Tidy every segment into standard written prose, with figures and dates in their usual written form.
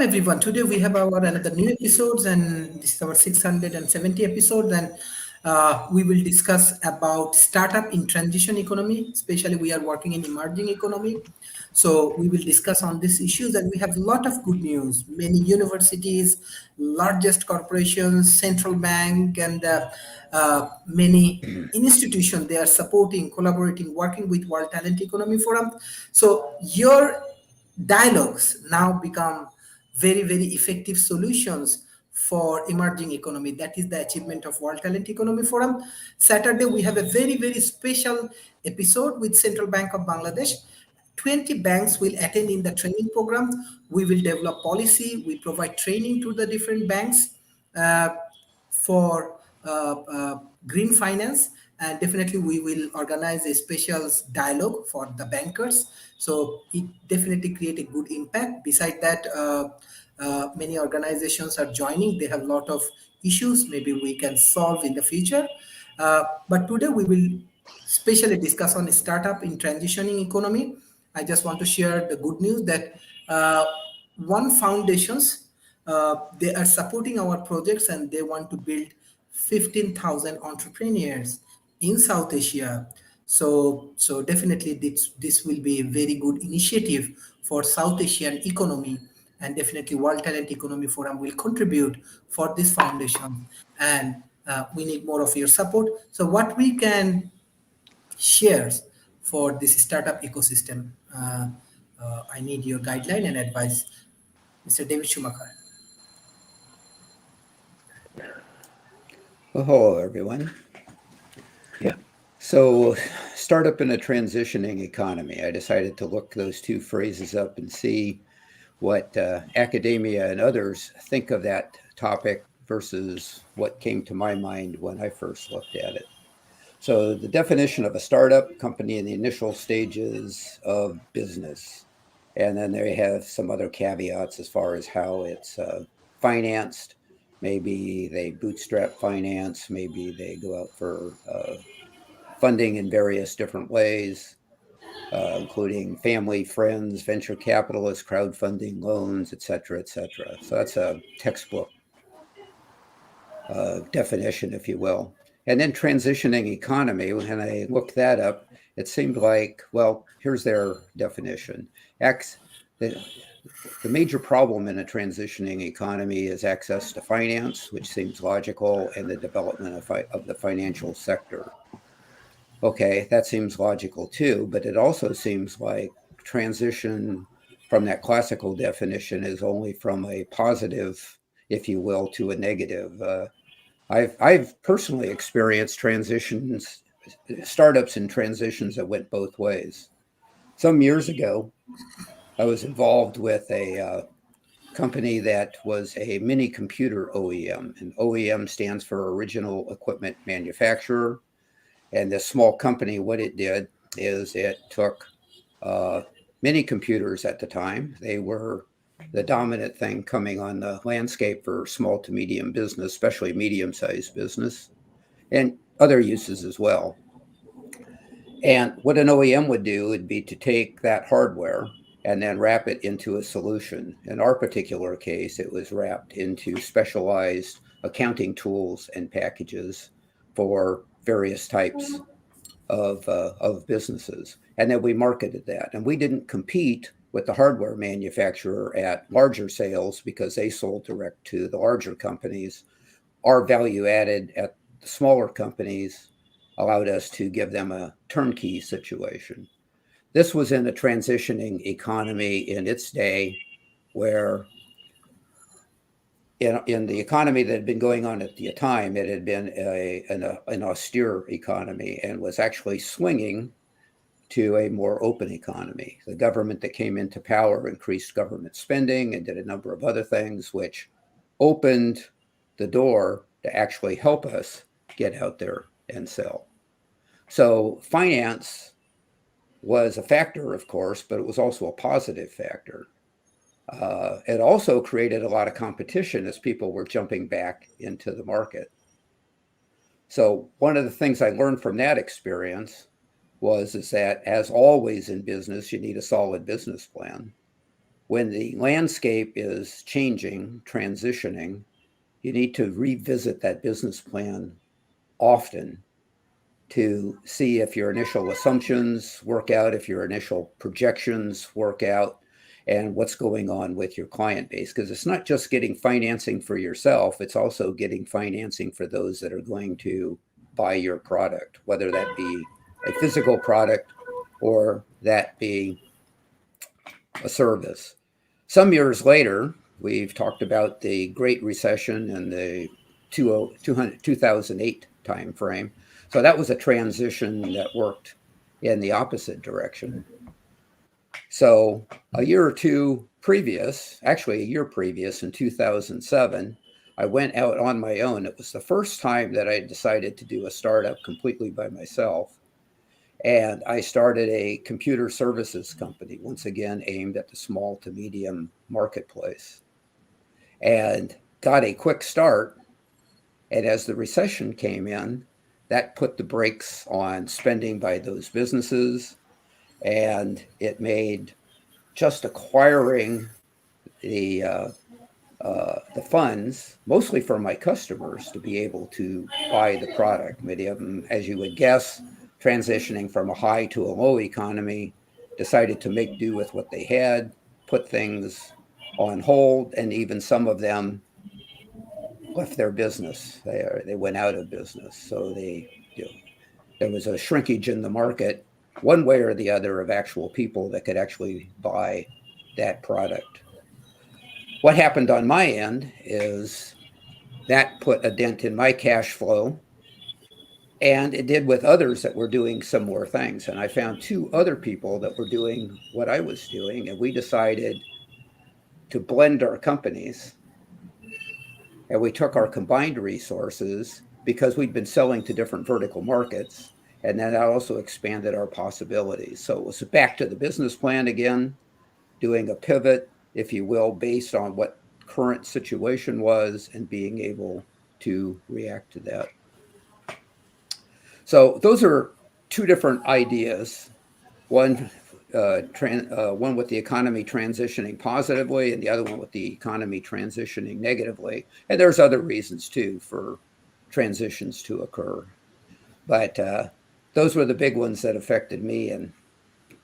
Welcome everyone. Today we have our another new episodes, and this is our 670 episode. And we will discuss about startup in transition economy. Especially, we are working in emerging economy, so we will discuss on these issues. And we have a lot of good news. Many universities, largest corporations, central bank, and many institutions they are supporting, collaborating, working with World Talent Economy Forum. So your dialogues now become very effective solutions for emerging economy. That is the achievement of World Talent Economy Forum. Saturday we have a very special episode with Central Bank of Bangladesh. 20 banks will attend in the training program. We will develop policy, we provide training to the different banks uh, for green finance, and definitely we will organize a special dialogue for the bankers, so it definitely create a good impact. Beside that, many organizations are joining, they have a lot of issues maybe we can solve in the future. But today we will especially discuss on startup in transitioning economy. I just want to share the good news that one foundations they are supporting our projects, and they want to build 15,000 entrepreneurs in South Asia. So definitely this will be a very good initiative for South Asian economy, and definitely World Talent Economy Forum will contribute for this foundation. And we need more of your support. So what we can shares for this startup ecosystem. I need your guideline and advice, Mr. David Schumacher. Well, hello, everyone. So, startup in a transitioning economy. I decided to look those two phrases up and see what academia and others think of that topic versus what came to my mind when I first looked at it. So, the definition of a startup company in the initial stages of business. And then they have some other caveats as far as how it's financed. Maybe they bootstrap finance, maybe they go out for funding in various different ways, including family, friends, venture capitalists, crowdfunding, loans, et cetera, et cetera. So that's a textbook definition, if you will. And then transitioning economy, when I looked that up, it seemed like, well, here's their definition. The, the major problem in a transitioning economy is access to finance, which seems logical, and the development of the financial sector. Okay, that seems logical too, but it also seems like transition from that classical definition is only from a positive, if you will, to a negative. I've personally experienced transitions, startups and transitions that went both ways. Some years ago, I was involved with a company that was a mini computer OEM, and OEM stands for Original Equipment Manufacturer. And this small company, what it did is it took mini computers at the time. They were the dominant thing coming on the landscape for small to medium business, especially medium-sized business, and other uses as well. And what an OEM would do would be to take that hardware and then wrap it into a solution. In our particular case, it was wrapped into specialized accounting tools and packages for various types of businesses. And then we marketed that. And we didn't compete with the hardware manufacturer at larger sales because they sold direct to the larger companies. Our value added at the smaller companies allowed us to give them a turnkey situation. This was in a transitioning economy in its day where in the economy that had been going on at the time, it had been an austere economy and was actually swinging to a more open economy. The government that came into power increased government spending and did a number of other things, which opened the door to actually help us get out there and sell. So finance was a factor, of course, but it was also a positive factor. It also created a lot of competition as people were jumping back into the market. So one of the things I learned from that experience is that, as always in business, you need a solid business plan. when the landscape is changing, transitioning, you need to revisit that business plan often to see if your initial assumptions work out, if your initial projections work out, and what's going on with your client base. Because it's not just getting financing for yourself, it's also getting financing for those that are going to buy your product, whether that be a physical product or that be a service. Some years later, we've talked about the Great Recession and the 2008 timeframe. So that was a transition that worked in the opposite direction. So a year or two previous, actually a year previous in 2007, I went out on my own. It was the first time that I decided to do a startup completely by myself. And I started a computer services company, once again aimed at the small to medium marketplace, and got a quick start. And as the recession came in, that put the brakes on spending by those businesses. And it made just acquiring the funds, mostly for my customers, to be able to buy the product. Many of them, as you would guess, transitioning from a high to a low economy, decided to make do with what they had, put things on hold, and even some of them left their business. They went out of business. So there was a shrinkage in the market, one way or the other, of actual people that could actually buy that product. What happened on my end is that put a dent in my cash flow, and it did with others that were doing similar things. And I found two other people that were doing what I was doing, and we decided to blend our companies. And we took our combined resources because we'd been selling to different vertical markets, and then that also expanded our possibilities. So it was back to the business plan again, doing a pivot, if you will, based on what current situation was and being able to react to that. So those are two different ideas. One, one with the economy transitioning positively, and the other one with the economy transitioning negatively. And there's other reasons too for transitions to occur. But those were the big ones that affected me, and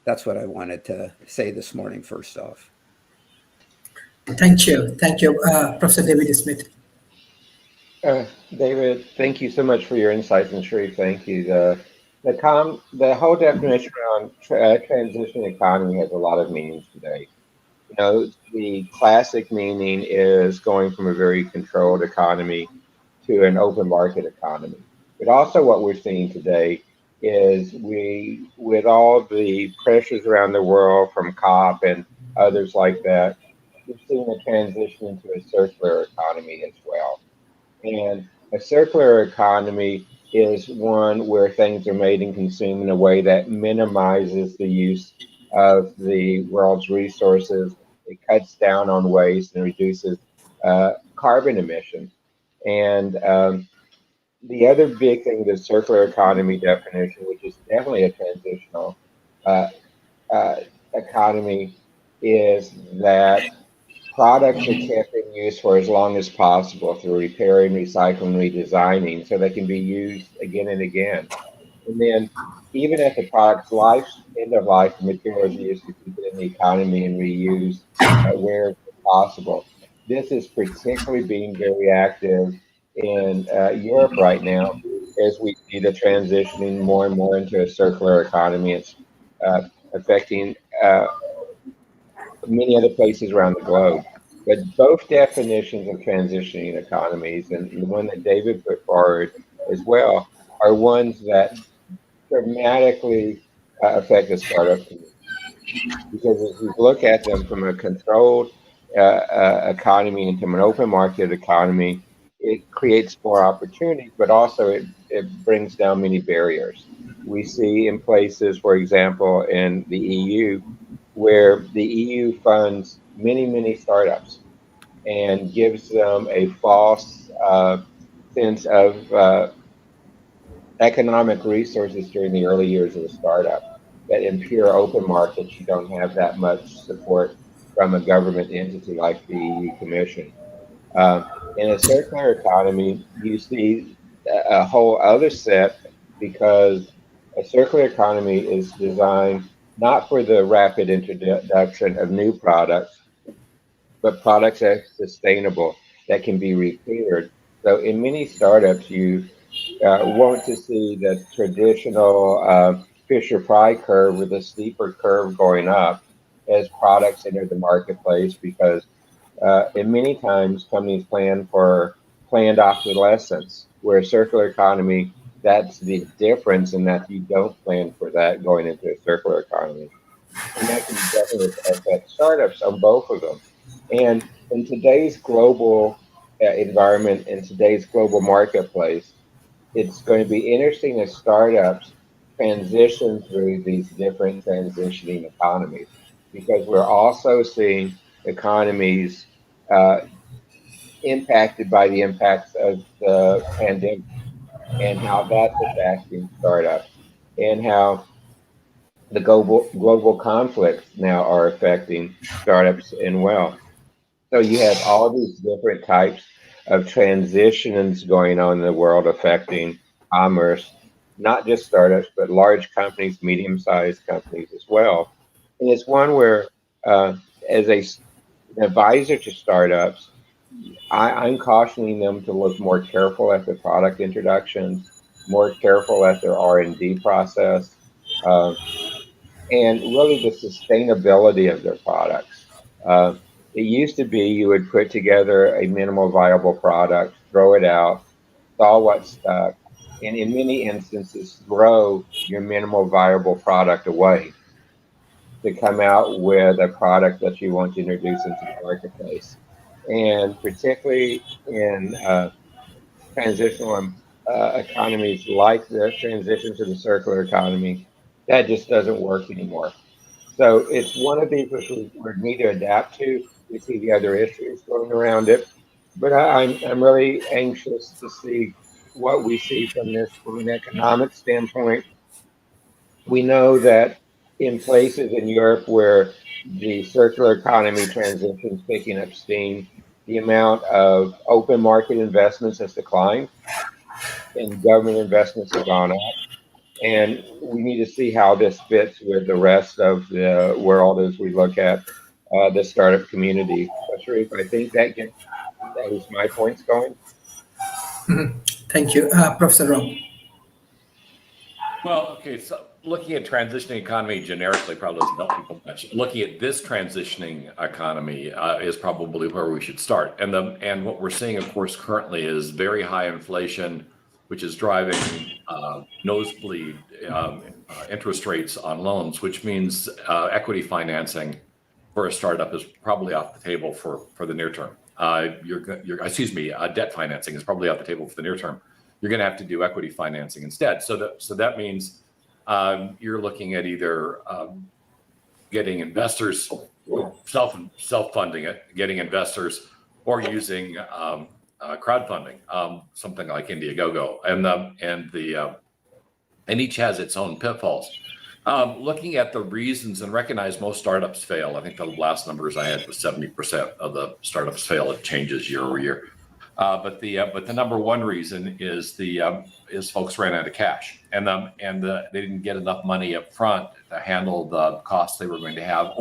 that's what I wanted to say this morning first off. Thank you, Professor David Smith. David, thank you so much for your insights, and Sharif, thank you. The whole definition around transition economy has a lot of meanings today. You know, the classic meaning is going from a very controlled economy to an open market economy. But also what we're seeing today is with all the pressures around the world from COP and others like that, we're seeing a transition into a circular economy as well. And a circular economy is one where things are made and consumed in a way that minimizes the use of the world's resources. It cuts down on waste and reduces carbon emissions. And the other big thing, the circular economy definition, which is definitely a transitional uh, economy, is that products are kept in use for as long as possible through repairing, recycling, redesigning, so they can be used again and again. And then, even at the product's life, end of life, materials are used to keep it in the economy and reused where possible. This is particularly being very active in Europe right now as we see the transitioning more and more into a circular economy. It's affecting many other places around the globe. But both definitions of transitioning economies, and the one that David put forward as well, are ones that dramatically affect the startup community. Because if you look at them from a controlled economy into an open market economy, it creates more opportunities, but also it brings down many barriers. We see in places, for example, in the EU, where the EU funds many startups and gives them a false sense of economic resources during the early years of the startup. That in pure open markets, you don't have that much support from a government entity like the EU Commission. Um, in a circular economy, you see a whole other set because a circular economy is designed not for the rapid introduction of new products, but products that are sustainable, that can be recleared. So in many startups, you want to see the traditional Fisher Price curve with a steeper curve going up as products enter the marketplace because in many times companies plan for planned obsolescence, where circular economy, that's the difference in that you don't plan for that going into a circular economy. And that can definitely affect startups on both of them. And in today's global environment, in today's global marketplace, it's going to be interesting as startups transition through these different transitioning economies because we're also seeing economies uh, impacted by the impacts of the pandemic and how that's affecting startups and how the global conflicts now are affecting startups and well. So you have all these different types of transitions going on in the world affecting commerce, not just startups, but large companies, medium-sized companies as well. And it's one where, uh, as an advisor to startups, I'm cautioning them to look more careful at the product introductions, more careful at their R&D process, uh, and really the sustainability of their products. Uh, it used to be you would put together a minimal viable product, throw it out, saw what stuck, and in many instances, throw your minimal viable product away to come out with a product that you want to introduce into the marketplace. And particularly in transitional economies like the transition to the circular economy, that just doesn't work anymore. So it's one of these which we need to adapt to. We see the other issues going around it, but I'm really anxious to see what we see from this from an economic standpoint. We know that in places in Europe where the circular economy transition is picking up steam, the amount of open market investments has declined and government investments have gone up. And we need to see how this fits with the rest of the world as we look at the startup community. So, Sharif, I think that is my points going. Thank you, Professor Rob. Well, okay, so looking at transitioning economy generically probably doesn't help people much. Looking at this transitioning economy is probably where we should start. And what we're seeing, of course, currently is very high inflation, which is driving nosebleed interest rates on loans, which means equity financing for a startup is probably off the table for the near term. Debt financing is probably off the table for the near term. You're going to have to do equity financing instead. So that means you're looking at either getting investors, self-funding it, getting investors, or using crowdfunding, something like Indiegogo, and each has its own pitfalls. Looking at the reasons and recognize most startups fail. I think the last numbers I had was 70% of the startups fail. It changes year over year. But the number one reason is folks ran out of cash, and they didn't get enough money up front to handle the costs they were going to have,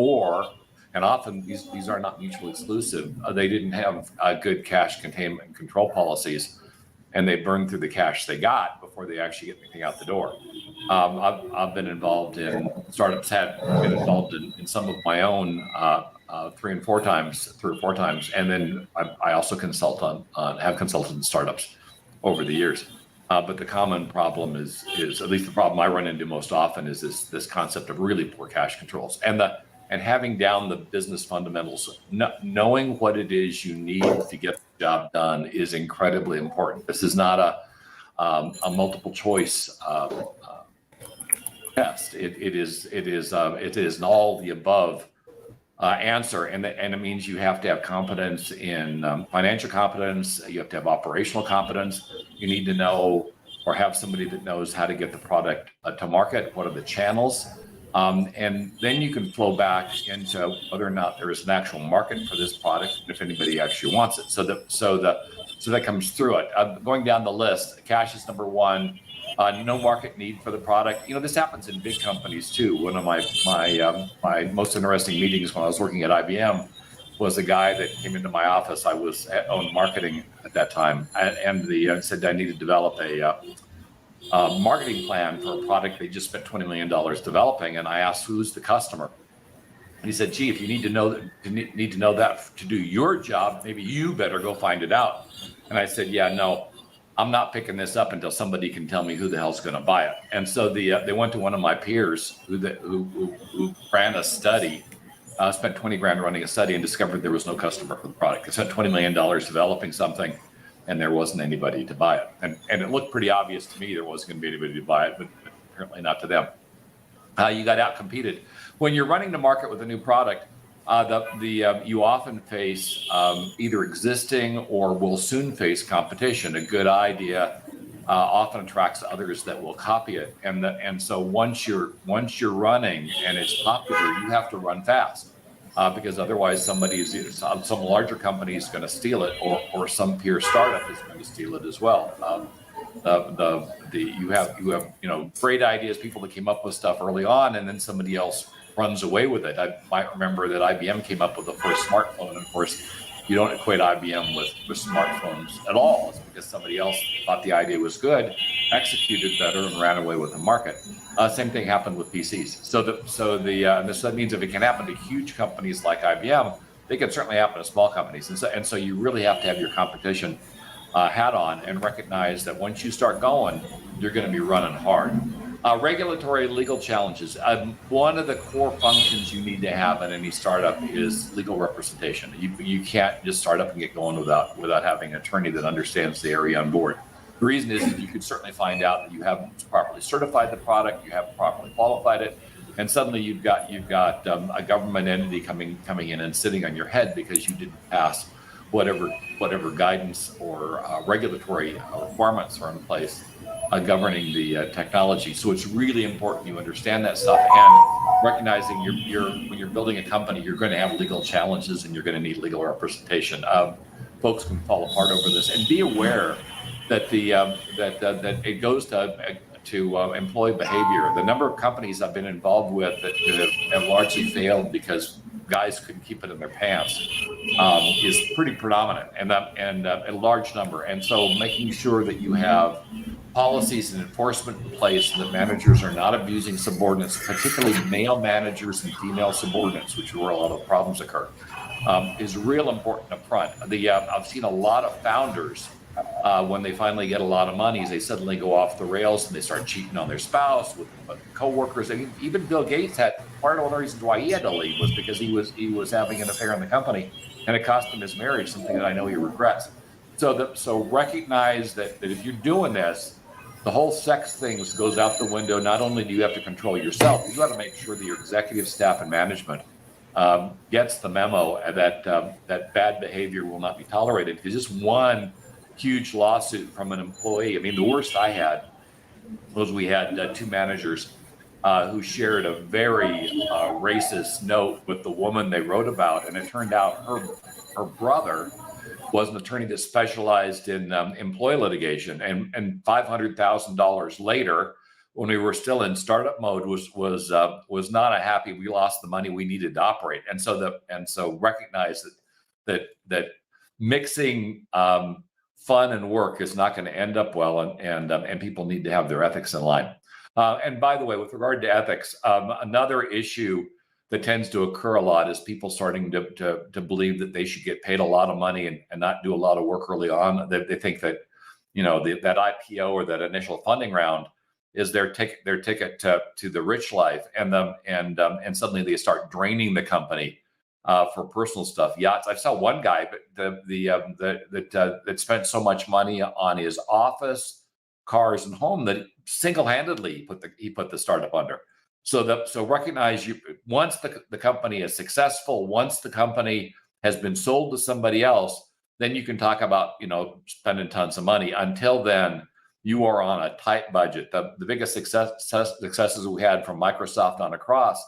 and often these are not mutually exclusive. They didn't have good cash containment and control policies, and they burned through the cash they got before they actually get anything out the door. I've been involved in startups, have been involved in some of my own 3 or 4 times, and then I also have consulted in startups over the years. But the common problem is at least the problem I run into most often is this concept of really poor cash controls and having down the business fundamentals. Knowing what it is you need to get the job done is incredibly important. This is not a multiple choice test. It is an all the above answer, and it means you have to have competence in financial competence. You have to have operational competence. You need to know or have somebody that knows how to get the product to market. What are the channels? And then you can flow back into whether or not there is an actual market for this product, and if anybody actually wants it. So that comes through it. Going down the list, cash is number one. No market need for the product. This happens in big companies too. One of my most interesting meetings when I was working at IBM was a guy that came into my office. I was on marketing at that time, and said I need to develop a marketing plan for a product they just spent $20 million developing. And I asked, who's the customer? And he said, gee, if you need to know that to do your job, maybe you better go find it out. And I said, yeah, no, I'm not picking this up until somebody can tell me who the hell's going to buy it. And so they went to one of my peers who ran a study, spent 20 grand running a study, and discovered there was no customer for the product. They spent $20 million developing something, and there wasn't anybody to buy it. And it looked pretty obvious to me there wasn't going to be anybody to buy it, but apparently not to them. You got outcompeted. When you're running to market with a new product, you often face either existing or will soon face competition. A good idea often attracts others that will copy it, and so once you're running and it's popular, you have to run fast because otherwise some larger company is going to steal it, or some peer startup is going to steal it as well. You have great ideas, people that came up with stuff early on, and then somebody else runs away with it. I might remember that IBM came up with the first smartphone, and of course, you don't equate IBM with smartphones at all. It's because somebody else thought the idea was good, executed better, and ran away with the market. Same thing happened with PCs. That means if it can happen to huge companies like IBM, they can certainly happen to small companies. And so you really have to have your competition hat on and recognize that once you start going, you're going to be running hard. Regulatory legal challenges. One of the core functions you need to have in any startup is legal representation. You can't just start up and get going without having an attorney that understands the area on board. The reason is that you could certainly find out that you haven't properly certified the product, you haven't properly qualified it, and suddenly you've got a government entity coming in and sitting on your head because you didn't pass whatever guidance or regulatory requirements are in place governing the technology. So it's really important you understand that stuff, and recognizing when you're building a company, you're going to have legal challenges and you're going to need legal representation. Folks can fall apart over this, and be aware that that it goes to employee behavior. The number of companies I've been involved with that have largely failed because guys couldn't keep it in their pants is pretty predominant, and a large number. And so making sure that you have policies and enforcement in place so that managers are not abusing subordinates, particularly male managers and female subordinates, which is where a lot of problems occur, is real important up front. I've seen a lot of founders, when they finally get a lot of money, they suddenly go off the rails and they start cheating on their spouse with coworkers. I mean, even Bill Gates had part of one of the reasons why he had to leave was because he was having an affair in the company, and it cost him his marriage, something that I know he regrets. So recognize that if you're doing this, the whole sex thing goes out the window. Not only do you have to control yourself, you got to make sure that your executive staff and management gets the memo that bad behavior will not be tolerated. Because just one huge lawsuit from an employee. I mean, the worst I had was we had two managers who shared a very racist note with the woman they wrote about, and it turned out her brother was an attorney that specialized in employee litigation, and $500,000 later, when we were still in startup mode, was not a happy. We lost the money we needed to operate, and so recognize that mixing fun and work is not going to end up well, and people need to have their ethics in line. And by the way, with regard to ethics, another issue that tends to occur a lot is people starting to believe that they should get paid a lot of money and not do a lot of work early on. They think that that IPO or that initial funding round is their ticket to the rich life, and suddenly they start draining the company for personal stuff, yachts. I saw one guy, but that spent so much money on his office, cars, and home that single-handedly he put the startup under. So recognize once the company is successful, once the company has been sold to somebody else, then you can talk about spending tons of money. Until then, you are on a tight budget. The biggest successes we had from Microsoft on across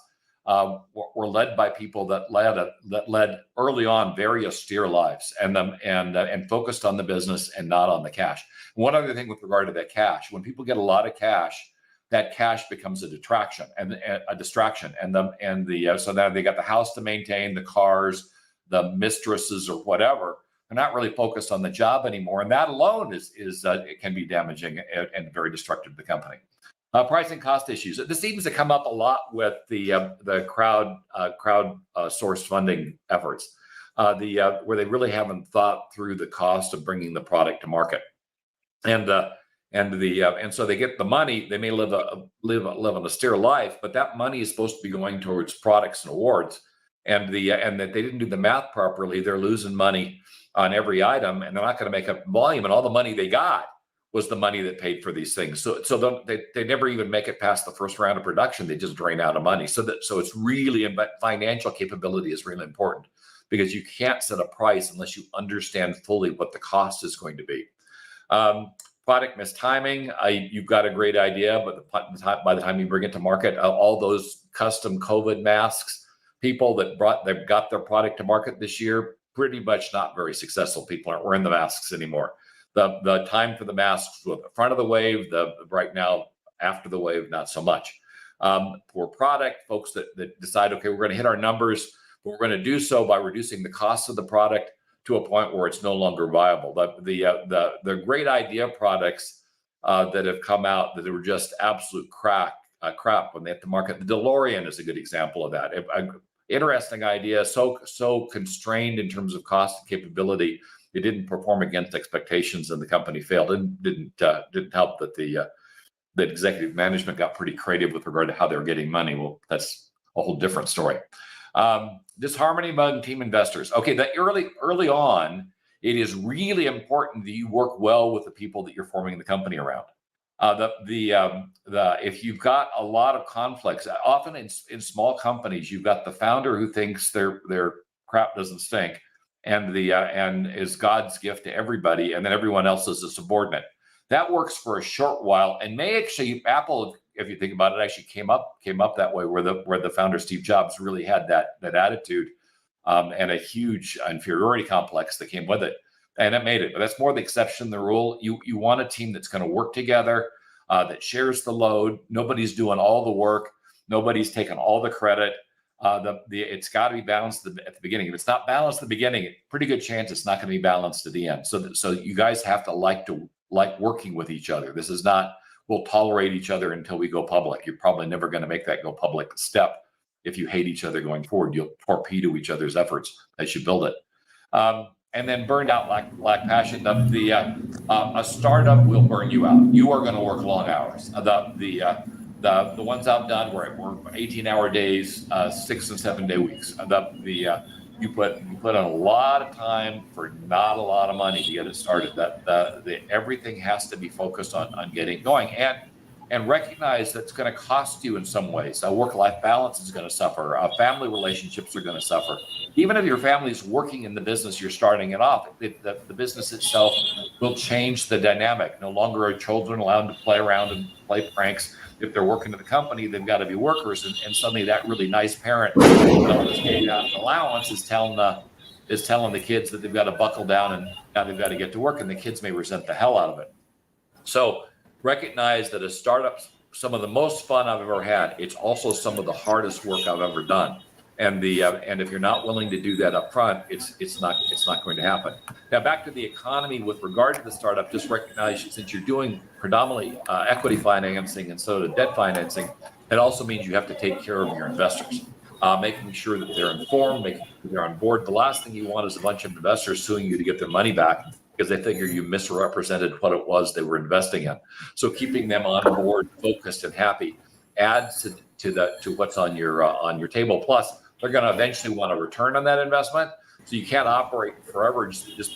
were led by people that led early on very austere lives and focused on the business and not on the cash. One other thing with regard to that cash, when people get a lot of cash, that cash becomes a distraction and a distraction. So now they got the house to maintain, the cars, the mistresses or whatever. They're not really focused on the job anymore, and that alone it can be damaging and very destructive to the company. Pricing cost issues. This seems to come up a lot with the crowd source funding efforts, where they really haven't thought through the cost of bringing the product to market, and so they get the money. They may live an austere life, but that money is supposed to be going towards products and awards, and that they didn't do the math properly. They're losing money on every item, and they're not going to make up volume. And all the money they got was the money that paid for these things. So they never even make it past the first round of production. They just drain out of money. So it's really, but financial capability is really important, because you can't set a price unless you understand fully what the cost is going to be. Product mistiming. You've got a great idea, but by the time you bring it to market, all those custom COVID masks, people they've got their product to market this year, pretty much not very successful. People aren't wearing the masks anymore. The time for the masks was at the front of the wave. Right now, after the wave, not so much. Poor product. Folks that decide, okay, we're going to hit our numbers, but we're going to do so by reducing the cost of the product to a point where it's no longer viable. The great idea products that have come out that were just absolute crap when they hit the market. The DeLorean is a good example of that. Interesting idea, so constrained in terms of cost and capability, it didn't perform against expectations, and the company failed. And didn't help that the executive management got pretty creative with regard to how they were getting money. Well, that's a whole different story. Disharmony among team investors. Okay, that early on, it is really important that you work well with the people that you're forming the company around. If you've got a lot of conflicts, often in small companies, you've got the founder who thinks their crap doesn't stink, and is God's gift to everybody, and then everyone else is a subordinate. That works for a short while, and may actually Apple, if you think about it, actually came up that way, where the founder Steve Jobs really had that attitude, and a huge inferiority complex that came with it. And it made it, but that's more the exception than the rule. You want a team that's going to work together, that shares the load. Nobody's doing all the work. Nobody's taking all the credit. It's got to be balanced at the beginning. If it's not balanced at the beginning, pretty good chance it's not going to be balanced at the end. So you guys have to like working with each other. This is not, we'll tolerate each other until we go public. You're probably never going to make that go public step. If you hate each other going forward, you'll torpedo each other's efforts as you build it. And then burned out lack passion. A startup will burn you out. You are going to work long hours. The ones I've done were 18-hour days, 6 and 7 day weeks. You put in a lot of time for not a lot of money to get it started. Everything has to be focused on getting going, and recognize that's going to cost you in some ways. Work-life balance is going to suffer. Family relationships are going to suffer. Even if your family's working in the business you're starting it off, the business itself will change the dynamic. No longer are children allowed to play around and play pranks. If they're working at the company, they've got to be workers, and suddenly that really nice parent who's getting out an allowance is telling the kids that they've got to buckle down and now they've got to get to work, and the kids may resent the hell out of it. So recognize that as startups, some of the most fun I've ever had, it's also some of the hardest work I've ever done. And if you're not willing to do that up front, it's not going to happen. Now back to the economy with regard to the startup, just recognize since you're doing predominantly equity financing instead of debt financing, it also means you have to take care of your investors, making sure that they're informed, making sure they're on board. The last thing you want is a bunch of investors suing you to get their money back because they figure you misrepresented what it was they were investing in. So keeping them on board, focused and happy adds to what's on your table. Plus, they're going to eventually want a return on that investment. So you can't operate forever just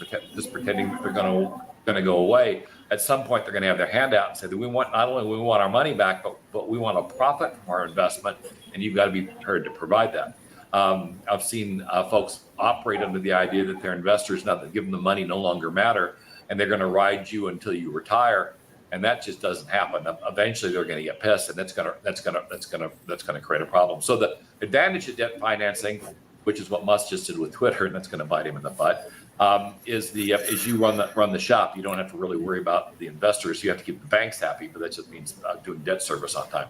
pretending that they're going to go away. At some point, they're going to have their hand out and say that not only we want our money back, but we want a profit from our investment, and you've got to be prepared to provide that. I've seen folks operate under the idea that their investors, now that give them the money, no longer matter, and they're going to ride you until you retire. and that just doesn't happen. Eventually, they're going to get pissed, and that's going to create a problem. So the advantage of debt financing, which is what Musk just did with Twitter, and that's going to bite him in the butt, is you run the shop. You don't have to really worry about the investors. You have to keep the banks happy, but that just means doing debt service on time.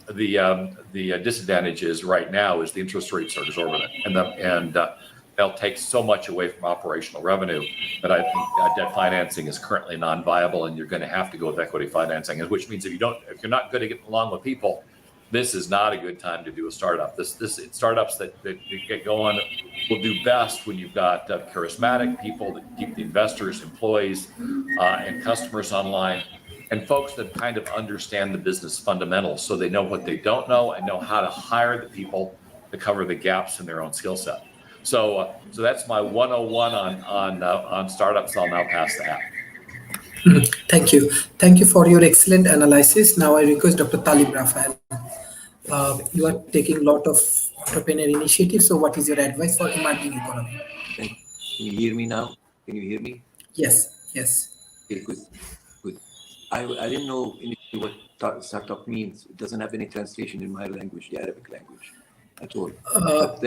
The disadvantage is right now is the interest rates are exorbitant, and they'll take so much away from operational revenue that I think debt financing is currently non-viable, and you're going to have to go with equity financing. Which means if you're not good at getting along with people, this is not a good time to do a startup. Startups that get going will do best when you've got charismatic people that keep the investors, employees, and customers online, and folks that kind of understand the business fundamentals, so they know what they don't know and know how to hire the people to cover the gaps in their own skill set. So that's my 101 on startups. I'll now pass the hat. Thank you. Thank you for your excellent analysis. Now I request Dr. Talib Rafael. You are taking a lot of entrepreneur initiatives. So what is your advice for emerging economy? Can you hear me now? Can you hear me? Yes. Okay, good. I didn't know initially what startup means. It doesn't have any translation in my language, the Arabic language, at all. But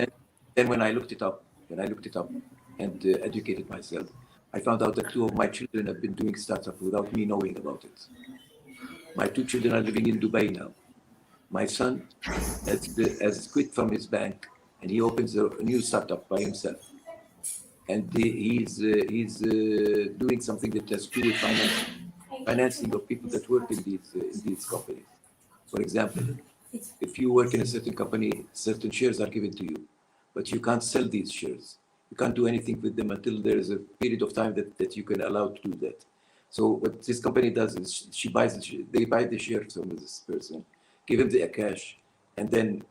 then when I looked it up and educated myself, I found out that 2 of my children have been doing startup without me knowing about it. My 2 children are living in Dubai now. My son has quit from his bank, and he opens a new startup by himself. And he's doing something that has to do with financing of people that work in these companies. For example, if you work in a certain company, certain shares are given to you, but you can't sell these shares. You can't do anything with them until there is a period of time that you can allow to do that. So what this company does is they buy the shares from this person, give him the cash, and then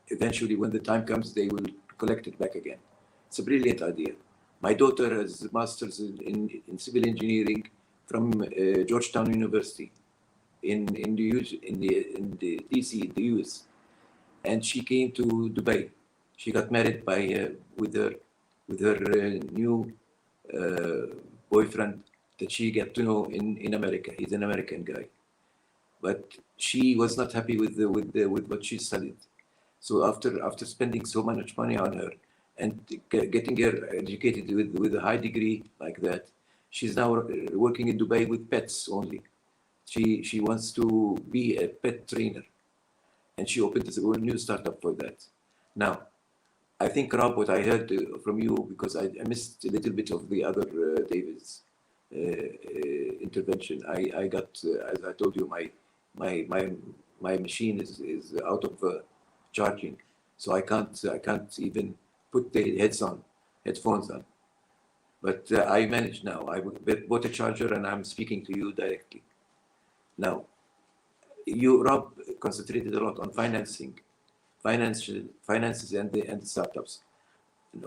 eventually when the time comes, they will collect it back again. It's a brilliant idea. My daughter has a master's in civil engineering from Georgetown University in the DC, in the US, and she came to Dubai. She got married with her new boyfriend that she got to know in America. He's an American guy, but she was not happy with what she studied. So after spending so much money on her and getting her educated with a high degree like that, she's now working in Dubai with pets only. She wants to be a pet trainer, and she opened a new startup for that. Now, I think, Rob, what I heard from you, because I missed a little bit of the other David's intervention. I got, as I told you, my machine is out of charging, so I can't even put the headphones on. But I managed now. I bought a charger and I'm speaking to you directly. Now, Rob concentrated a lot on finances and the startups.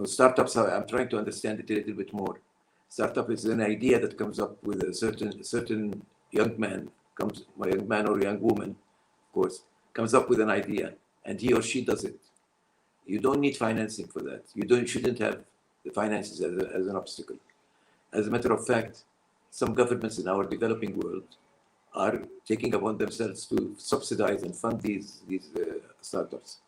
Startups, I'm trying to understand it a little bit more. Startup is an idea that comes up with a certain young man or young woman, of course, comes up with an idea, and he or she does it. You don't need financing for that. Shouldn't have the finances as an obstacle. As a matter of fact, some governments in our developing world are taking upon themselves to subsidize and fund these startups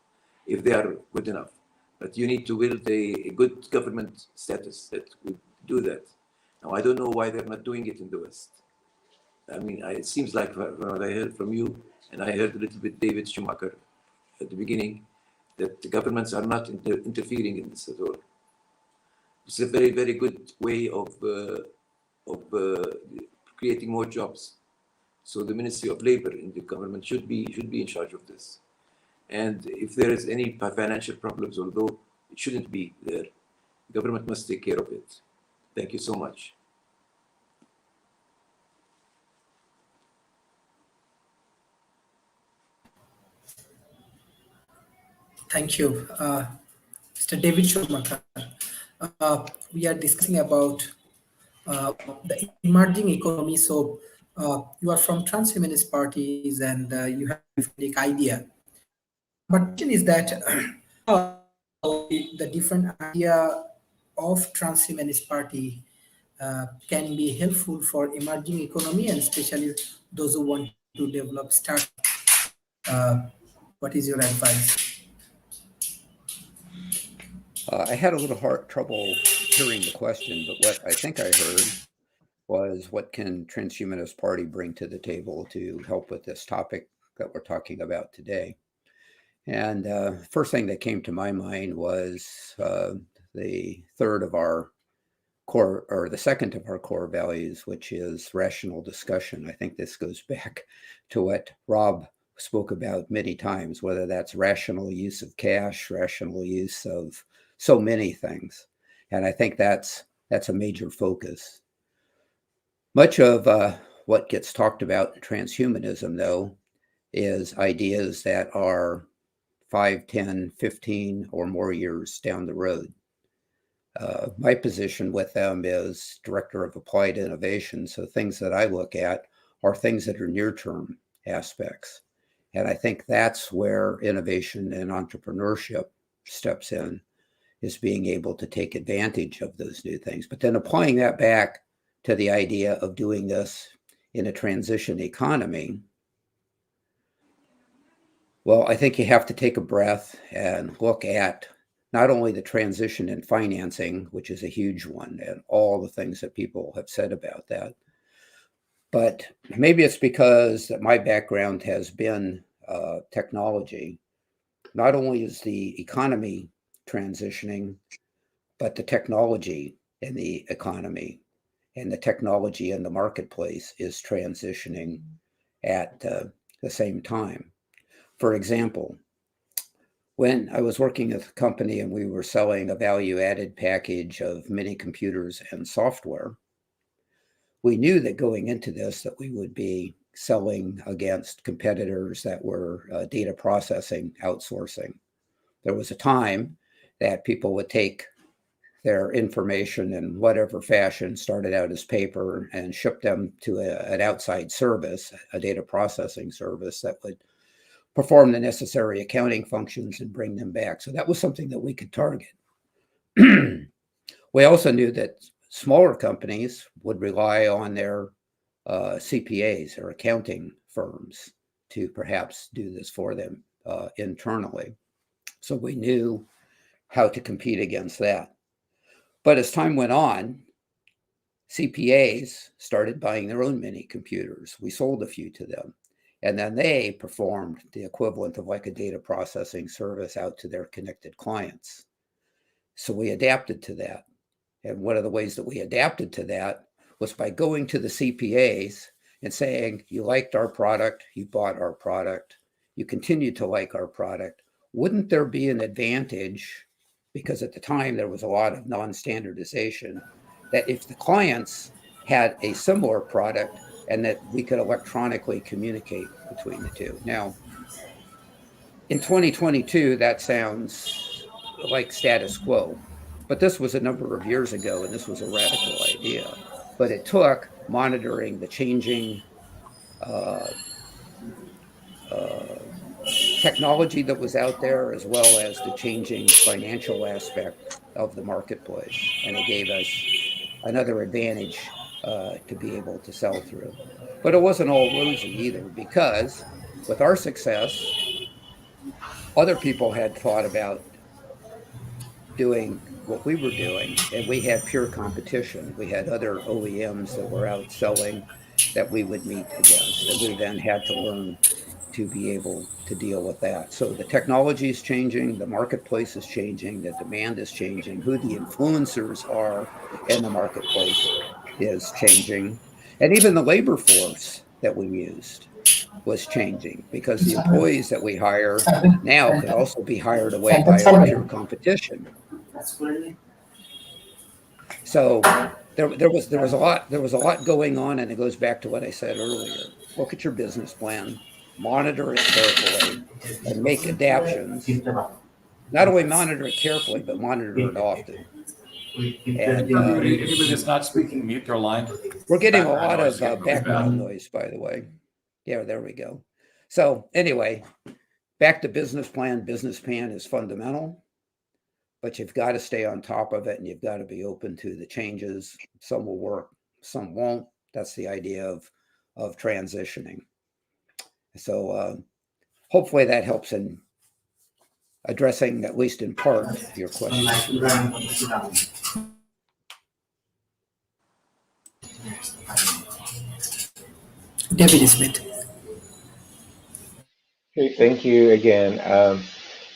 if they are good enough. But you need to build a good government status that would do that. Now, I don't know why they're not doing it in the West. I mean, it seems like what I heard from you, and I heard a little bit David Schumacher at the beginning, that the governments are not interfering in this at all. It's a very, very good way of creating more jobs. So the Ministry of Labor in the government should be in charge of this. And if there is any financial problems, although it shouldn't be there, the government must take care of it. Thank you so much. Thank you, Mr. David Schumacher. We are discussing about the emerging economy. So you are from transhumanist parties and you have a unique idea. But the question is that the different idea of transhumanist party can be helpful for emerging economy and especially those who want to develop startup. What is your advice? I had a little trouble hearing the question, but what I think I heard was, what can Transhumanist Party bring to the table to help with this topic that we're talking about today? And first thing that came to my mind was the third of our core, or the second of our core values, which is rational discussion. I think this goes back to what Rob spoke about many times, whether that's rational use of cash, rational use of so many things. And I think that's a major focus. Much of what gets talked about in transhumanism, though, is ideas that are 5, 10, 15 or more years down the road. My position with them is Director of Applied Innovation. So things that I look at are things that are near-term aspects. And I think that's where innovation and entrepreneurship steps in, is being able to take advantage of those new things. But then applying that back to the idea of doing this in a transition economy, well, I think you have to take a breath and look at not only the transition in financing, which is a huge one, and all the things that people have said about that, but maybe it's because that my background has been technology. Not only is the economy transitioning, but the technology in the economy and the technology in the marketplace is transitioning at the same time. For example, when I was working at a company and we were selling a value-added package of mini computers and software, we knew that going into this that we would be selling against competitors that were data processing outsourcing. There was a time that people would take their information in whatever fashion, started out as paper, and ship them to an outside service, a data processing service that would perform the necessary accounting functions and bring them back. So that was something that we could target. We also knew that smaller companies would rely on their CPAs or accounting firms to perhaps do this for them internally. So we knew how to compete against that. But as time went on, CPAs started buying their own mini computers. We sold a few to them. And then they performed the equivalent of like a data processing service out to their connected clients. So we adapted to that. And one of the ways that we adapted to that was by going to the CPAs and saying, you liked our product, you bought our product, you continue to like our product. Wouldn't there be an advantage, because at the time there was a lot of non-standardization, that if the clients had a similar product and that we could electronically communicate between the two. Now, in 2022, that sounds like status quo, but this was a number of years ago, and this was a radical idea. But it took monitoring the changing technology that was out there, as well as the changing financial aspect of the marketplace. And it gave us another advantage to be able to sell through. But it wasn't all rosy either, because with our success, other people had thought about doing what we were doing, and we had pure competition. We had other OEMs that were out selling that we would meet against, and we then had to learn to be able to deal with that. So the technology is changing, the marketplace is changing, the demand is changing, who the influencers are in the marketplace is changing, and even the labor force that we used was changing, because the employees that we hire now could also be hired away by our pure competition. So there was a lot going on, and it goes back to what I said earlier. Look at your business plan, monitor it carefully, and make adaptations. Not only monitor it carefully, but monitor it often. And anybody that's not speaking, mute their line. We're getting a lot of background noise, by the way. Yeah, there we go. So anyway, back to business plan. Business plan is fundamental. but you've got to stay on top of it, and you've got to be open to the changes. Some will work, some won't. That's the idea of transitioning. So hopefully that helps in addressing, at least in part, your question. David Smith. Okay, thank you again.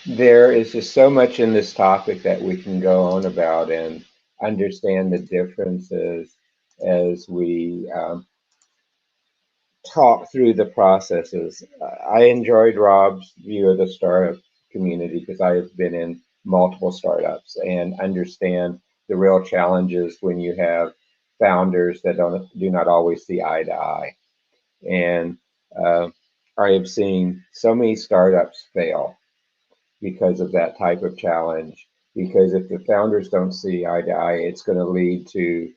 There is just so much in this topic that we can go on about and understand the differences as we talk through the processes. I enjoyed Rob's view of the startup community because I have been in multiple startups and understand the real challenges when you have founders that do not always see eye to eye. And I have seen so many startups fail because of that type of challenge. Because if the founders don't see eye to eye, it's going to lead to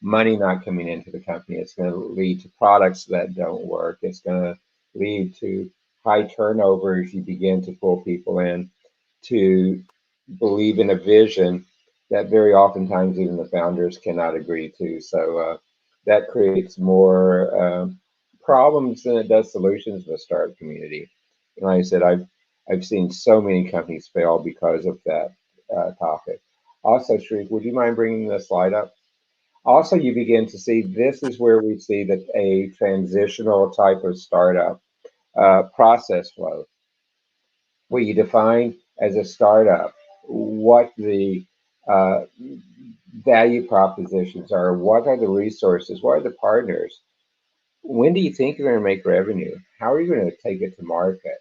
money not coming into the company. It's going to lead to products that don't work. It's going to lead to high turnover if you begin to pull people in to believe in a vision that very oftentimes even the founders cannot agree to. So that creates more problems than it does solutions in the startup community. And like I said, I've seen so many companies fail because of that topic. Also, Sharif, would you mind bringing the slide up? Also, you begin to see this is where we see that a transitional type of startup process flow, where you define as a startup what the uh, value propositions are, what are the resources, what are the partners, when do you think you're going to make revenue, how are you going to take it to market?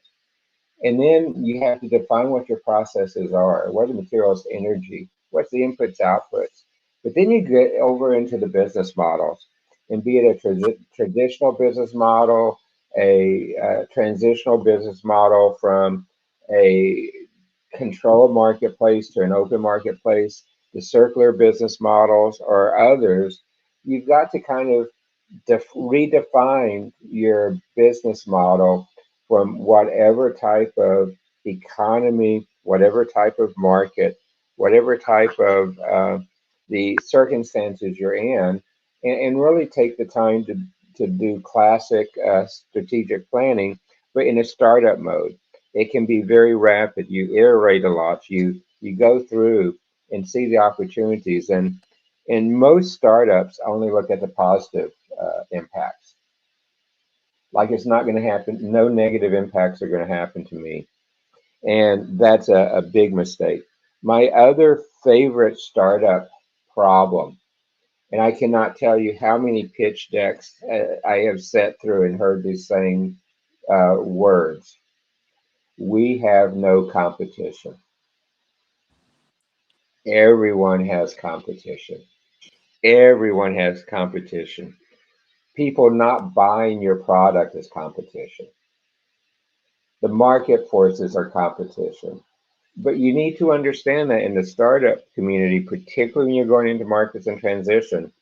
And then you have to define what your processes are, what are the materials, energy, what's the inputs, outputs. But then you get over into the business models, and be it a traditional business model, a transitional business model from a controlled marketplace to an open marketplace, the circular business models or others, you've got to kind of redefine your business model from whatever type of economy, whatever type of market, whatever type of the circumstances you're in, and really take the time to do classic strategic planning, but in a startup mode. It can be very rapid. You iterate a lot. You go through and see the opportunities. And most startups only look at the positive impacts. Like it's not going to happen. No negative impacts are going to happen to me. And that's a big mistake. My other favorite startup problem, and I cannot tell you how many pitch decks I have sat through and heard these same words. We have no competition. Everyone has competition. Everyone has competition. People not buying your product is competition. The market forces are competition. But you need to understand that in the startup community, particularly when you're going into markets in transition,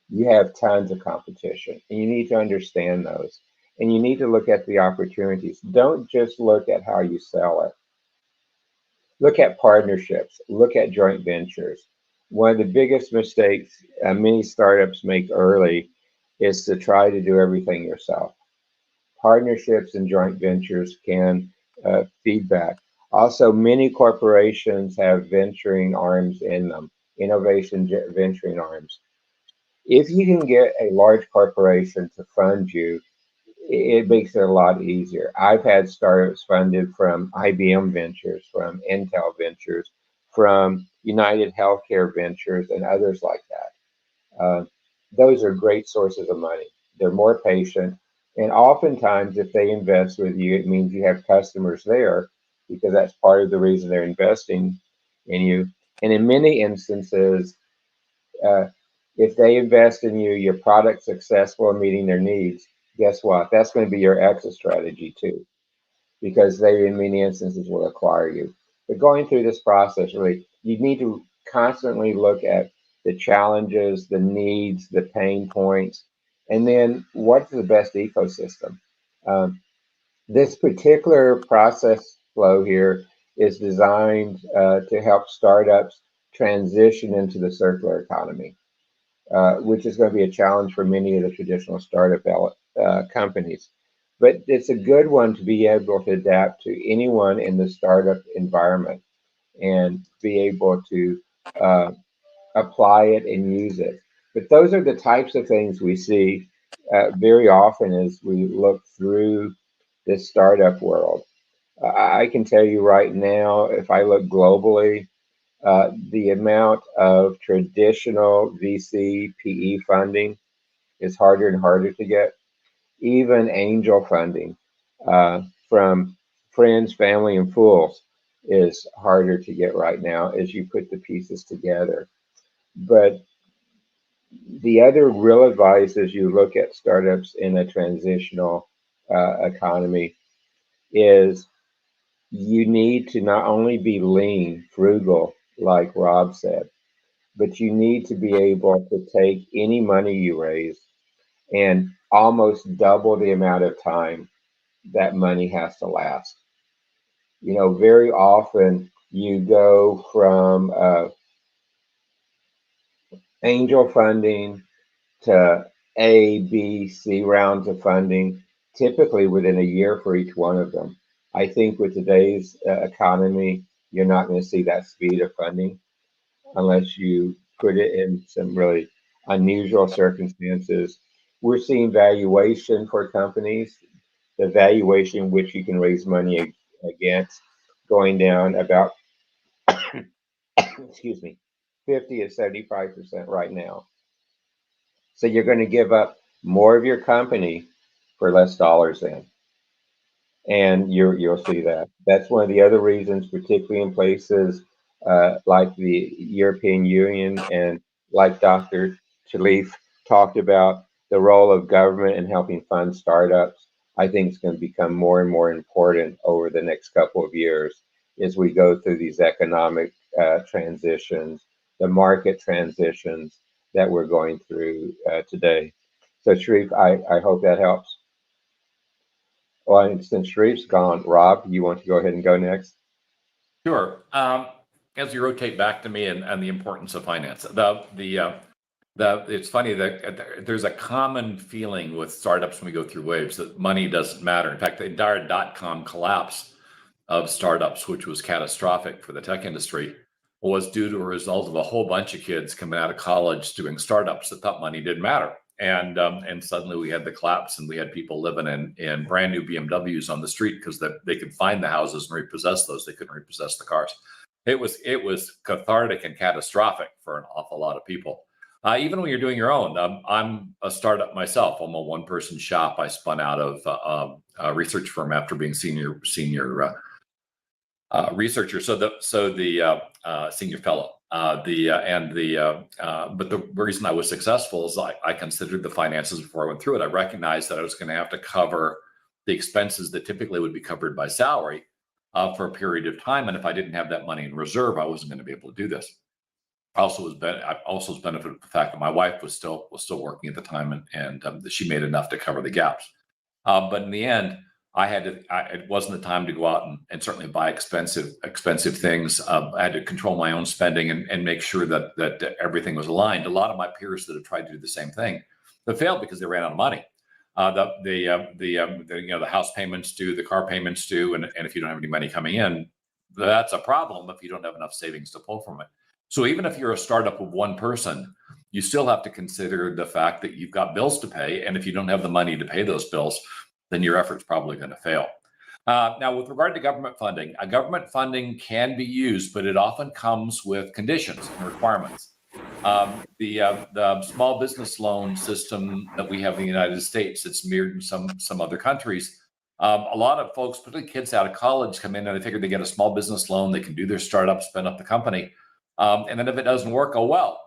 you have tons of competition, and you need to understand those. And you need to look at the opportunities. Don't just look at how you sell it. Look at partnerships. Look at joint ventures. One of the biggest mistakes many startups make early is to try to do everything yourself. Partnerships and joint ventures can feedback. Also, many corporations have venturing arms in them, innovation venturing arms. If you can get a large corporation to fund you, it makes it a lot easier. I've had startups funded from IBM Ventures, from Intel Ventures, from United Healthcare Ventures, and others like that. Those are great sources of money. They're more patient. And oftentimes, if they invest with you, it means you have customers there because that's part of the reason they're investing in you. And in many instances, uh, if they invest in you, your product's successful in meeting their needs, guess what? That's going to be your exit strategy too, because they, in many instances, will acquire you. But going through this process, really, you need to constantly look at the challenges, the needs, the pain points, and then what's the best ecosystem. This particular process flow here is designed to help startups transition into the circular economy, which is going to be a challenge for many of the traditional startup companies. But it's a good one to be able to adapt to anyone in the startup environment and be able to apply it and use it. But those are the types of things we see very often as we look through this startup world. I can tell you right now, if I look globally, the amount of traditional VC PE funding is harder and harder to get. Even angel funding from friends, family, and fools is harder to get right now as you put the pieces together. But the other real advice as you look at startups in a transitional economy is you need to not only be lean, frugal, like Rob said, but you need to be able to take any money you raise and almost double the amount of time that money has to last. You know, very often you go from angel funding to A, B, C rounds of funding, typically within a year for each one of them. I think with today's economy, you're not going to see that speed of funding unless you put it in some really unusual circumstances. We're seeing valuation for companies, the valuation which you can raise money against, going down about, excuse me, 50 to 75% right now. So you're going to give up more of your company for less dollars in. And you'll see that. That's one of the other reasons, particularly in places like the European Union and like Dr. Sharif talked about the role of government in helping fund startups. I think it's going to become more and more important over the next couple of years as we go through these economic transitions, the market transitions that we're going through today. So Sharif, I hope that helps. Well, and since Sharif's gone, Rob, you want to go ahead and go next? Sure. As you rotate back to me and the importance of finance, it's funny that there's a common feeling with startups when we go through waves that money doesn't matter. In fact, the entire dot-com collapse of startups, which was catastrophic for the tech industry, was due to a result of a whole bunch of kids coming out of college doing startups that thought money didn't matter. And suddenly we had the collapse, and we had people living in brand new BMWs on the street because they could find the houses and repossess those. They couldn't repossess the cars. It was cathartic and catastrophic for an awful lot of people. Even when you're doing your own, I'm a startup myself. I'm a one-person shop. I spun out of a research firm after being senior researcher. So the senior fellow. But the reason I was successful is I considered the finances before I went through it. I recognized that I was going to have to cover the expenses that typically would be covered by salary for a period of time, and if I didn't have that money in reserve, I wasn't going to be able to do this. I also was benefited from the fact that my wife was still working at the time, and she made enough to cover the gaps. But in the end, it wasn't the time to go out and certainly buy expensive things. I had to control my own spending and make sure that everything was aligned. A lot of my peers that have tried to do the same thing, they failed because they ran out of money. The house payments due, the car payments due, and if you don't have any money coming in, that's a problem if you don't have enough savings to pull from it. So even if you're a startup of one person, you still have to consider the fact that you've got bills to pay, and if you don't have the money to pay those bills, then your effort's probably going to fail. Now, with regard to government funding can be used, but it often comes with conditions and requirements. The small business loan system that we have in the United States, it's mirrored in some other countries. A lot of folks, particularly kids out of college, come in and they figure they get a small business loan, they can do their startup, spin up the company. And then if it doesn't work, oh well.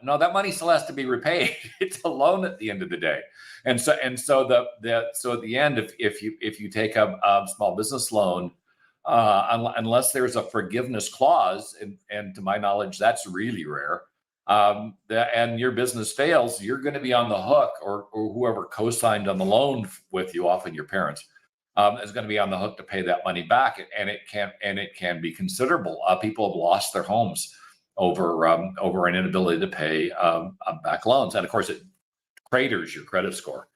No, that money still has to be repaid. It's a loan at the end of the day, and so at the end, if you take a small business loan, unless there's a forgiveness clause, and to my knowledge, that's really rare, and your business fails, you're going to be on the hook, or whoever co-signed on the loan with you, often your parents, is going to be on the hook to pay that money back, and it can be considerable. People have lost their homes over an inability to pay back loans, and of course it craters your credit score,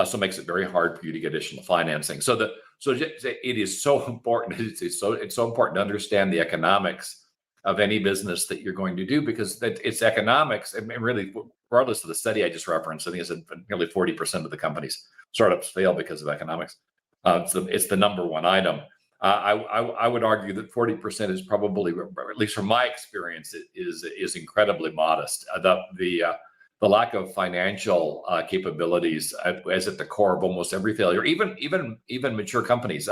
so it makes it very hard for you to get additional financing. So it is so important. It's so important to understand the economics of any business that you're going to do, because it's economics, and really, regardless of the study I just referenced, I think it's nearly 40% of the companies, startups fail because of economics. It's the number one item. I would argue that 40% is probably, at least from my experience, is incredibly modest. The lack of financial capabilities is at the core of almost every failure, even mature companies.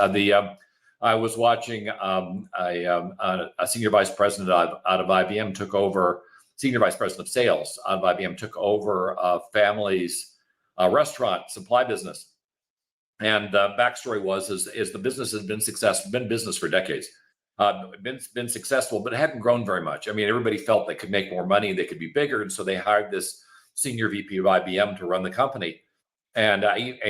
I was watching a senior vice president out of IBM took over, senior vice president of sales out of IBM took over a family's restaurant supply business. And the backstory is the business has been business for decades, been successful, but it hadn't grown very much. I mean, everybody felt they could make more money, they could be bigger, and so they hired this senior VP of IBM to run the company. And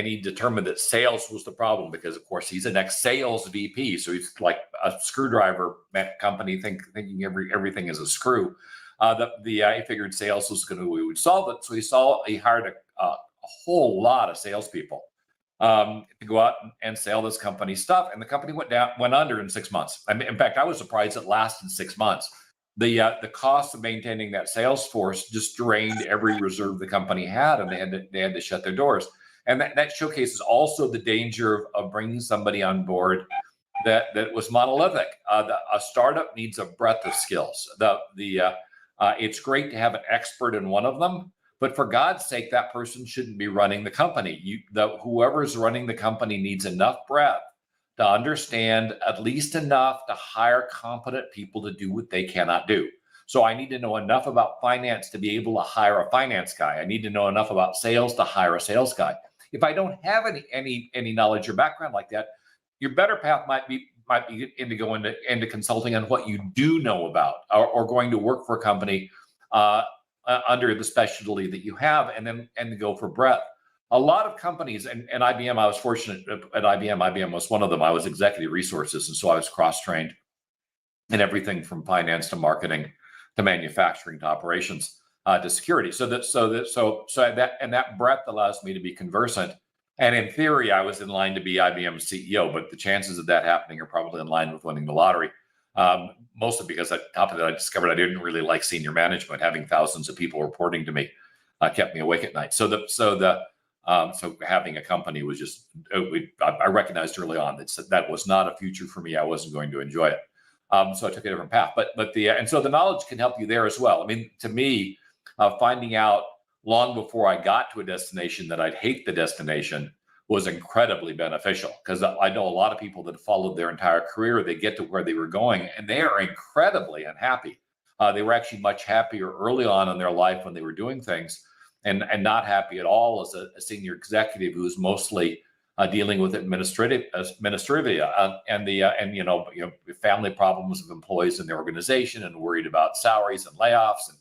he determined that sales was the problem, because of course he's an ex-sales VP, so he's like a screwdriver company thinking everything is a screw. He figured sales was going to solve it, so he hired a whole lot of salespeople to go out and sell this company stuff, and the company went under in 6 months. I mean, in fact, I was surprised it lasted 6 months. The cost of maintaining that sales force just drained every reserve the company had, and they had to shut their doors. And that showcases also the danger of bringing somebody on board that was monolithic. A startup needs a breadth of skills. It's great to have an expert in one of them, but for God's sake, that person shouldn't be running the company. Whoever's running the company needs enough breadth to understand at least enough to hire competent people to do what they cannot do. So I need to know enough about finance to be able to hire a finance guy. I need to know enough about sales to hire a sales guy. If I don't have any knowledge or background like that, your better path might be going into consulting on what you do know about, or going to work for a company under the specialty that you have, and go for breadth. A lot of companies, and IBM, I was fortunate at IBM. IBM was one of them. I was executive resources, and so I was cross-trained in everything from finance to marketing to manufacturing to operations to security. So that breadth allows me to be conversant. And in theory, I was in line to be IBM's CEO, but the chances of that happening are probably in line with winning the lottery. Mostly because on top of that, I discovered I didn't really like senior management. Having thousands of people reporting to me kept me awake at night. So having a company was just, I recognized early on that was not a future for me. I wasn't going to enjoy it. So I took a different path. And so the knowledge can help you there as well. I mean, to me, finding out long before I got to a destination that I'd hate the destination was incredibly beneficial, because I know a lot of people that followed their entire career, they get to where they were going and they are incredibly unhappy. They were actually much happier early on in their life when they were doing things, and not happy at all as a senior executive who was mostly dealing with administrivia and family problems of employees in their organization, and worried about salaries and layoffs. And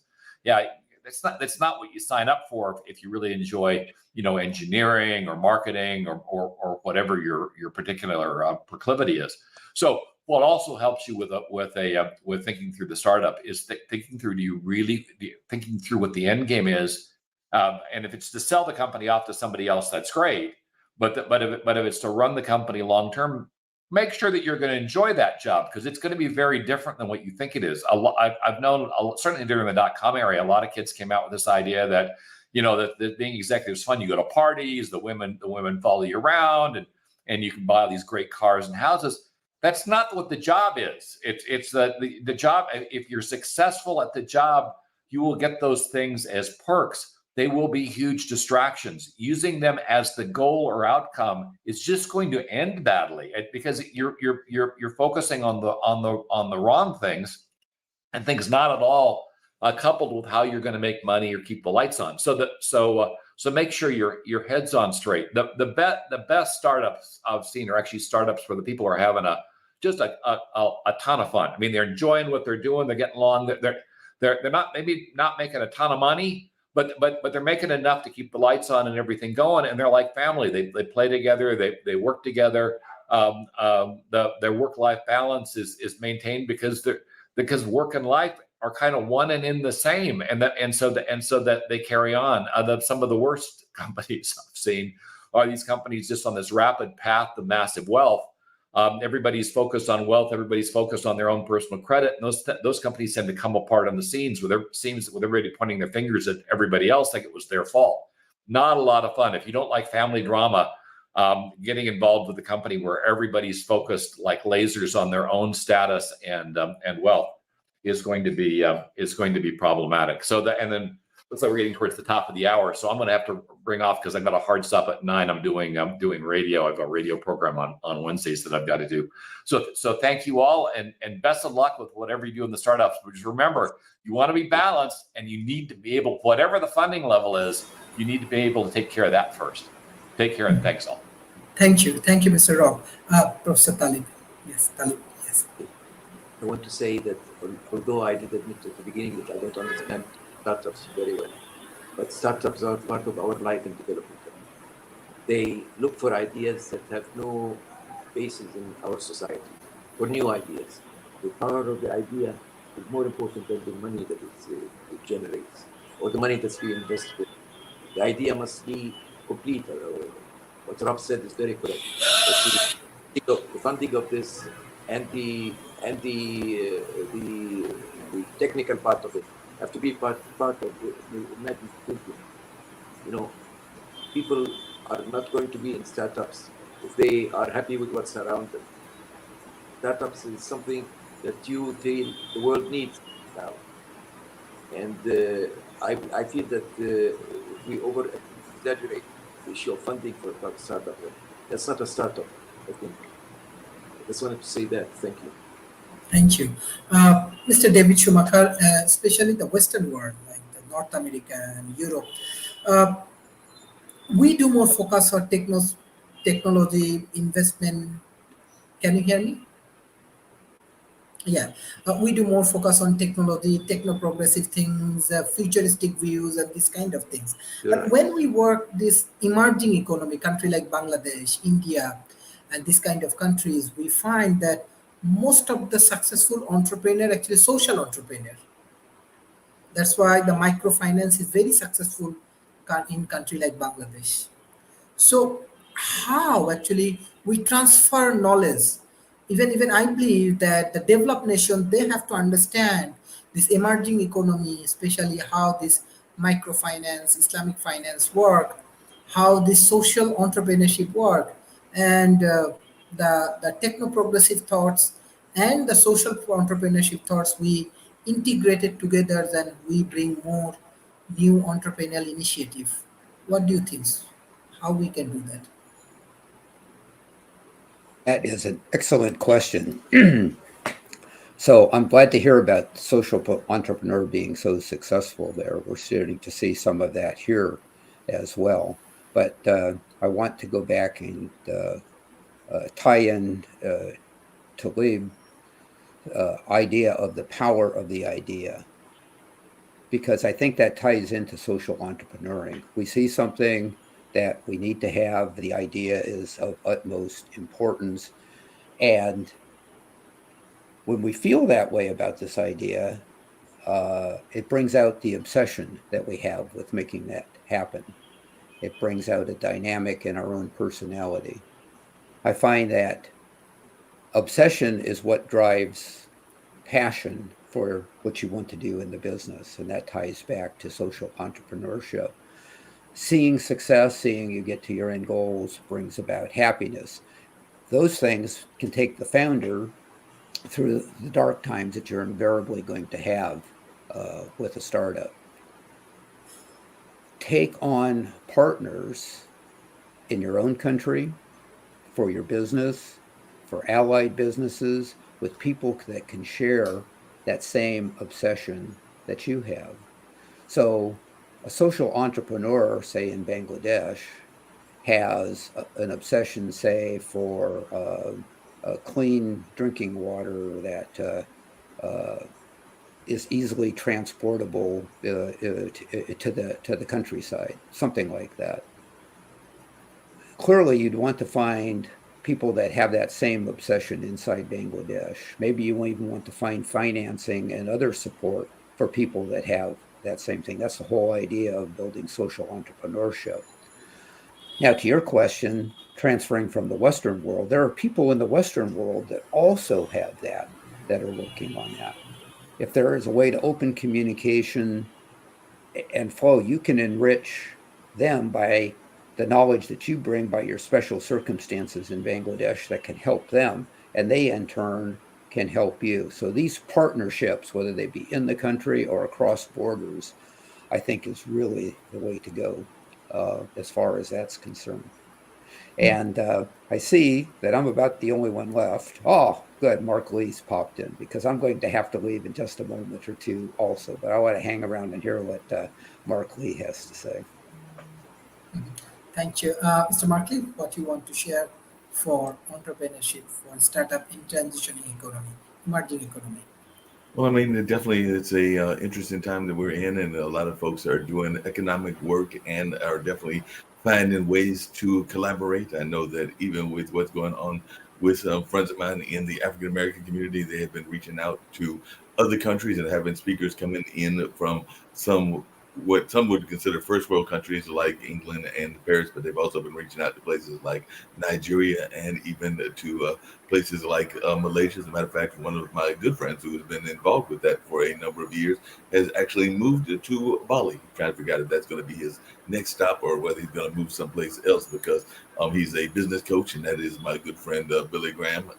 that's not what you sign up for if you really enjoy engineering or marketing or whatever your particular proclivity is. So what also helps you with thinking through the startup is thinking through what the end game is. And if it's to sell the company off to somebody else, that's great. But if it's to run the company long term, make sure that you're going to enjoy that job, because it's going to be very different than what you think it is. I've known, certainly during the .com area, a lot of kids came out with this idea that that being executive is fun. You go to parties, the women follow you around, and you can buy all these great cars and houses. That's not what the job is. It's the job. If you're successful at the job, you will get those things as perks. They will be huge distractions. Using them as the goal or outcome is just going to end badly, because you're focusing on the wrong things, and things not at all coupled with how you're going to make money or keep the lights on. So make sure your head's on straight. The best startups I've seen are actually startups where the people are having a ton of fun. I mean, they're enjoying what they're doing. They're getting along. They're not making a ton of money, but they're making enough to keep the lights on and everything going. And they're like family. They play together. They work together. their work-life balance is maintained because work and life are kind of one and in the same, and so that they carry on. Some of the worst companies I've seen are these companies just on this rapid path of massive wealth. Everybody's focused on wealth. Everybody's focused on their own personal credit. And those companies tend to come apart on the seams with everybody pointing their fingers at everybody else like it was their fault. Not a lot of fun. If you don't like family drama, getting involved with a company where everybody's focused like lasers on their own status and wealth is going to be problematic. And then looks like we're getting towards the top of the hour, so I'm going to have to bring off because I've got a hard stop at 9. I'm doing radio. I've got a radio program on Wednesdays that I've got to do. So thank you all, and best of luck with whatever you do in the startups. But just remember, you want to be balanced, and you need to be able, whatever the funding level is, you need to be able to take care of that first. Take care, and thanks all. Thank you, Mr. Rob. Professor Talib. Yes, Talib. Yes. I want to say that although I did admit at the beginning that I don't understand startups very well, but startups are part of our life and development. They look for ideas that have no basis in our society, for new ideas. The power of the idea is more important than the money that it generates, or the money that's being invested. The idea must be complete. What Rob said is very correct. The funding of this and the technical part of it have to be part of the imagined thinking. You know, people are not going to be in startups if they are happy with what's around them. Startups is something that you feel the world needs now. And I feel that if we over-exaggerate the issue of funding for a startup, that's not a startup, I think. I just wanted to say that. Thank you. Thank you. Mr. David Schumacher, especially the Western world, like North America and Europe, we do more focus on technology investment. Can you hear me? Yeah, we do more focus on technology, techno-progressive things, futuristic views, and this kind of things. Sure. But when we work this emerging economy, country like Bangladesh, India, and this kind of countries, we find that most of the successful entrepreneur actually social entrepreneur. That's why the microfinance is very successful in country like Bangladesh. So how actually we transfer knowledge? Even I believe that the developed nation, they have to understand this emerging economy, especially how this microfinance, Islamic finance work, how this social entrepreneurship work, and the techno-progressive thoughts and the social entrepreneurship thoughts, we integrated together, then we bring more new entrepreneurial initiative. What do you think? How we can do that? That is an excellent question. So I'm glad to hear about social entrepreneur being so successful there. We're starting to see some of that here as well. But I want to go back and tie in Talib's idea of the power of the idea, because I think that ties into social entrepreneuring. We see something that we need to have. The idea is of utmost importance. And when we feel that way about this idea, it brings out the obsession that we have with making that happen. It brings out a dynamic in our own personality. I find that obsession is what drives passion for what you want to do in the business. And that ties back to social entrepreneurship. Seeing success, seeing you get to your end goals brings about happiness. Those things can take the founder through the dark times that you're invariably going to have with a startup. Take on partners in your own country, for your business, for allied businesses, with people that can share that same obsession that you have. So a social entrepreneur, say in Bangladesh, has an obsession, say, for clean drinking water that is easily transportable to the countryside, something like that. Clearly, you'd want to find people that have that same obsession inside Bangladesh. Maybe you even want to find financing and other support for people that have that same thing. That's the whole idea of building social entrepreneurship. Now, to your question, transferring from the Western world, there are people in the Western world that also have that are working on that. If there is a way to open communication and flow, you can enrich them by the knowledge that you bring by your special circumstances in Bangladesh that can help them, and they in turn can help you. So these partnerships, whether they be in the country or across borders, I think is really the way to go as far as that's concerned. And I see that I'm about the only one left. Oh, good. Mark Lee's popped in because I'm going to have to leave in just a moment or two also. But I want to hang around and hear what Mark Lee has to say. Thank you. Mr. Markley, what you want to share for entrepreneurship, for startup in transitioning economy, emerging economy? Well, I mean, definitely it's a interesting time that we're in, and a lot of folks are doing economic work and are definitely finding ways to collaborate. I know that even with what's going on with friends of mine in the African American community, they have been reaching out to other countries and having speakers coming in from what some would consider first world countries like England and Paris, but they've also been reaching out to places like Nigeria and even to places like Malaysia. As a matter of fact, one of my good friends who has been involved with that for a number of years has actually moved to Bali, trying to figure out if that's going to be his next stop or whether he's going to move someplace else, because he's a business coach, and that is my good friend Billy Graham.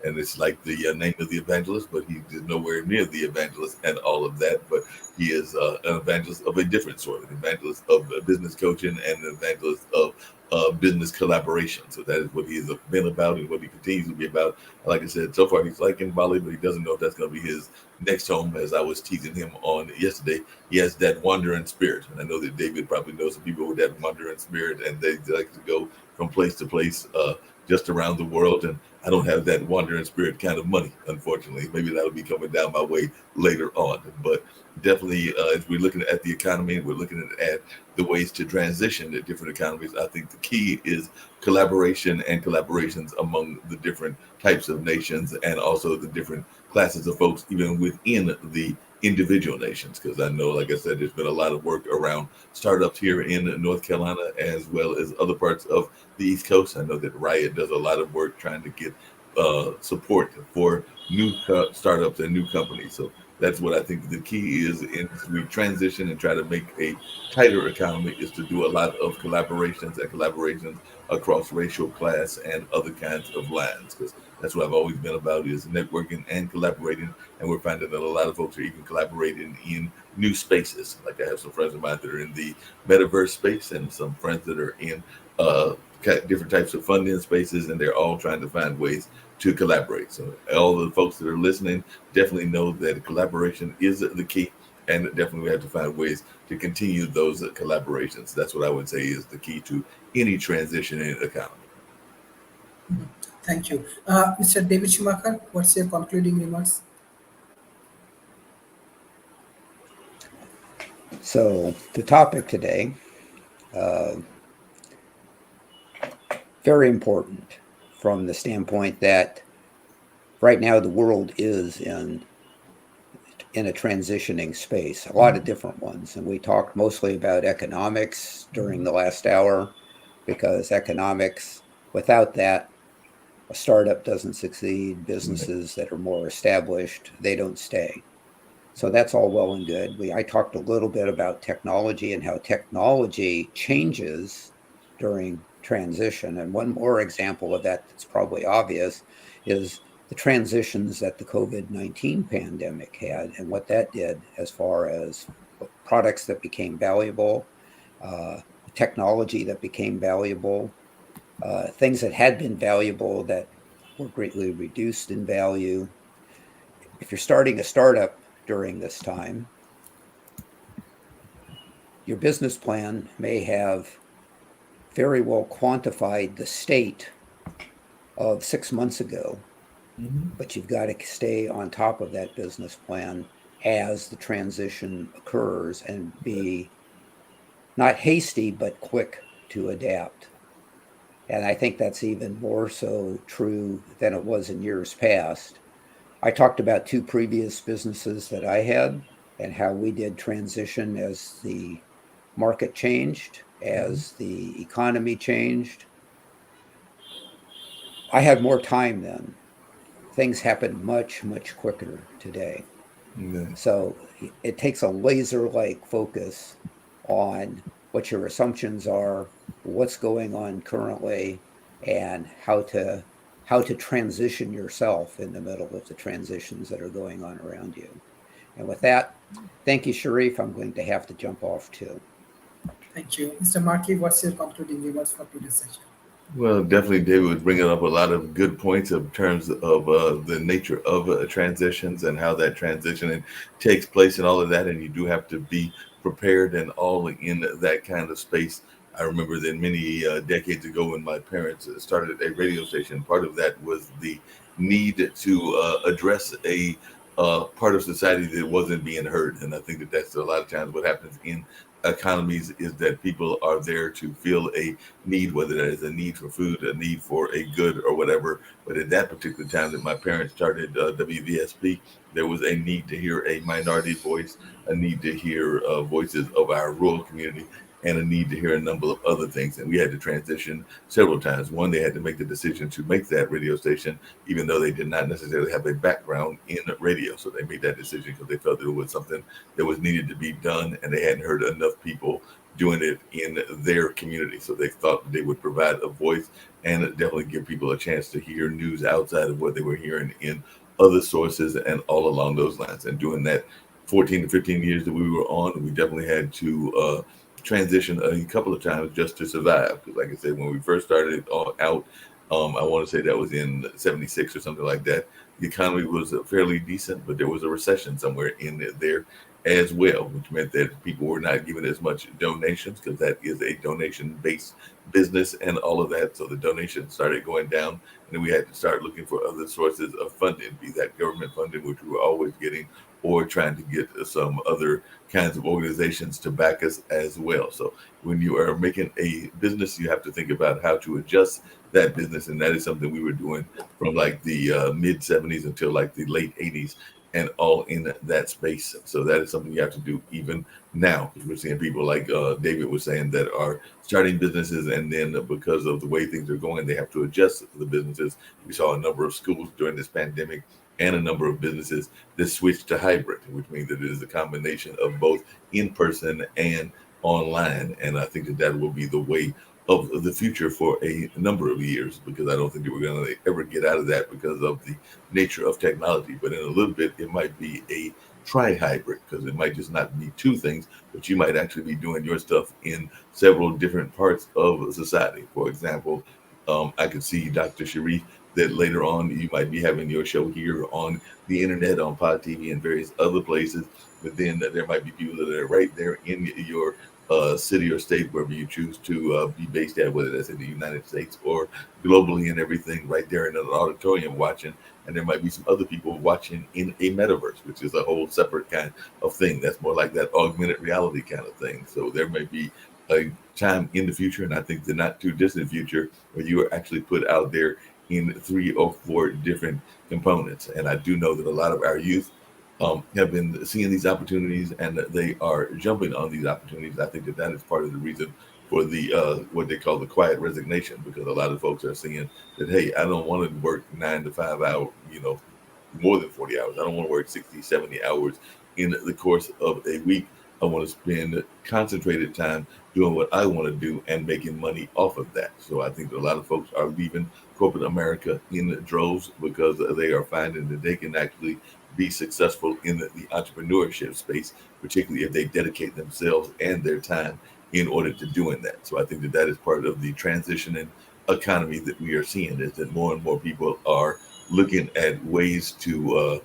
And it's like the name of the evangelist, but he is nowhere near the evangelist and all of that. But he is an evangelist of a different sort, an evangelist of business coaching and an evangelist of business collaboration. So that is what he has been about and what he continues to be about. Like I said, so far he's liking Bali, but he doesn't know if that's going to be his next home. As I was teasing him on yesterday, he has that wandering spirit. And I know that David probably knows some people with that wandering spirit, and they like to go from place to place just around the world. And I don't have that wandering spirit kind of money, unfortunately. Maybe that'll be coming down my way later on. But definitely, as we're looking at the economy, we're looking at the ways to transition to different economies. I think the key is collaboration and collaborations among the different types of nations and also the different classes of folks, even within the individual nations. Because I know, like I said, there's been a lot of work around startups here in North Carolina as well as other parts of the East Coast. I know that Riot does a lot of work trying to get support for new startups and new companies. So that's what I think the key is as we transition and try to make a tighter economy, is to do a lot of collaborations across racial, class, and other kinds of lines. Because that's what I've always been about, is networking and collaborating. And we're finding that a lot of folks are even collaborating in new spaces. Like I have some friends of mine that are in the metaverse space and some friends that are in different types of funding spaces, and they're all trying to find ways to collaborate. So all the folks that are listening definitely know that collaboration is the key, and definitely we have to find ways to continue those collaborations. That's what I would say is the key to any transition in economy. Thank you. Mr. David Schumacher, what's your concluding remarks? So the topic today, very important from the standpoint that right now the world is in a transitioning space, a lot of different ones. And we talked mostly about economics during the last hour, because economics, without that, a startup doesn't succeed. Businesses that are more established, they don't stay. So that's all well and good. I talked a little bit about technology and how technology changes during transition. And one more example of that that's probably obvious is the transitions that the COVID-19 pandemic had and what that did as far as products that became valuable, technology that became valuable, things that had been valuable that were greatly reduced in value. If you're starting a startup during this time, your business plan may have very well quantified the state of 6 months ago, but you've got to stay on top of that business plan as the transition occurs and be not hasty, but quick to adapt. And I think that's even more so true than it was in years past. I talked about two previous businesses that I had and how we did transition as the market changed, as the economy changed. I had more time then. Things happen much, much quicker today. Yeah. So it takes a laser like focus on what your assumptions are, what's going on currently, and how to transition yourself in the middle of the transitions that are going on around you. And with that, thank you, Sharif. I'm going to have to jump off too. Thank you. Mr. Markey, what's your concluding remarks for today's session? Well, definitely, David was bringing up a lot of good points in terms of the nature of transitions and how that transition takes place and all of that. And you do have to be prepared and all in that kind of space. I remember that many decades ago when my parents started a radio station, part of that was the need to address a part of society that wasn't being heard. And I think that that's a lot of times what happens in economies is that people are there to fill a need, whether that is a need for food, a need for a good or whatever. But at that particular time that my parents started WVSP, there was a need to hear a minority voice, a need to hear voices of our rural community, and a need to hear a number of other things. And we had to transition several times. One, they had to make the decision to make that radio station, even though they did not necessarily have a background in radio. So they made that decision because they felt that it was something that was needed to be done, and they hadn't heard enough people doing it in their community. So they thought they would provide a voice and definitely give people a chance to hear news outside of what they were hearing in other sources and all along those lines. And doing that 14 to 15 years that we were on, we definitely had to transition a couple of times just to survive. Because like I said, when we first started out, I want to say that was in 76 or something like that. The economy was fairly decent, but there was a recession somewhere in there as well, which meant that people were not giving as much donations because that is a donation-based business and all of that. So the donations started going down, and then we had to start looking for other sources of funding, be that government funding, which we were always getting, or trying to get some other kinds of organizations to back us as well. So when you are making a business, you have to think about how to adjust that business, and that is something we were doing from like the mid 70s until like the late 80s, and all in that space. So that is something you have to do even now. We're seeing people like David was saying that are starting businesses, and then because of the way things are going, they have to adjust the businesses. We saw a number of schools during this pandemic and a number of businesses that switched to hybrid, which means that it is a combination of both in person and online. And I think that that will be the way of the future for a number of years, because I don't think that we're going to ever get out of that because of the nature of technology. But in a little bit, it might be a tri-hybrid, because it might just not be two things, but you might actually be doing your stuff in several different parts of society. For example, I could see Dr. Sharif that later on you might be having your show here on the internet, on Pod TV and various other places, but then there might be people that are right there in your city or state, wherever you choose to be based at, whether that's in the United States or globally and everything, right there in an auditorium watching. And there might be some other people watching in a metaverse, which is a whole separate kind of thing. That's more like that augmented reality kind of thing. So there may be a time in the future, and I think the not too distant future, where you are actually put out there in 3 or 4 different components. And I do know that a lot of our youth have been seeing these opportunities, and they are jumping on these opportunities. I think that that is part of the reason for the what they call the quiet resignation, because a lot of folks are seeing that, hey, I don't want to work 9 to 5 hours, more than 40 hours. I don't want to work 60, 70 hours in the course of a week. I want to spend concentrated time doing what I want to do and making money off of that. So I think that a lot of folks are leaving corporate America in droves because they are finding that they can actually be successful in the entrepreneurship space, particularly if they dedicate themselves and their time in order to doing that. So I think that that is part of the transitioning economy that we are seeing, is that more and more people are looking at ways to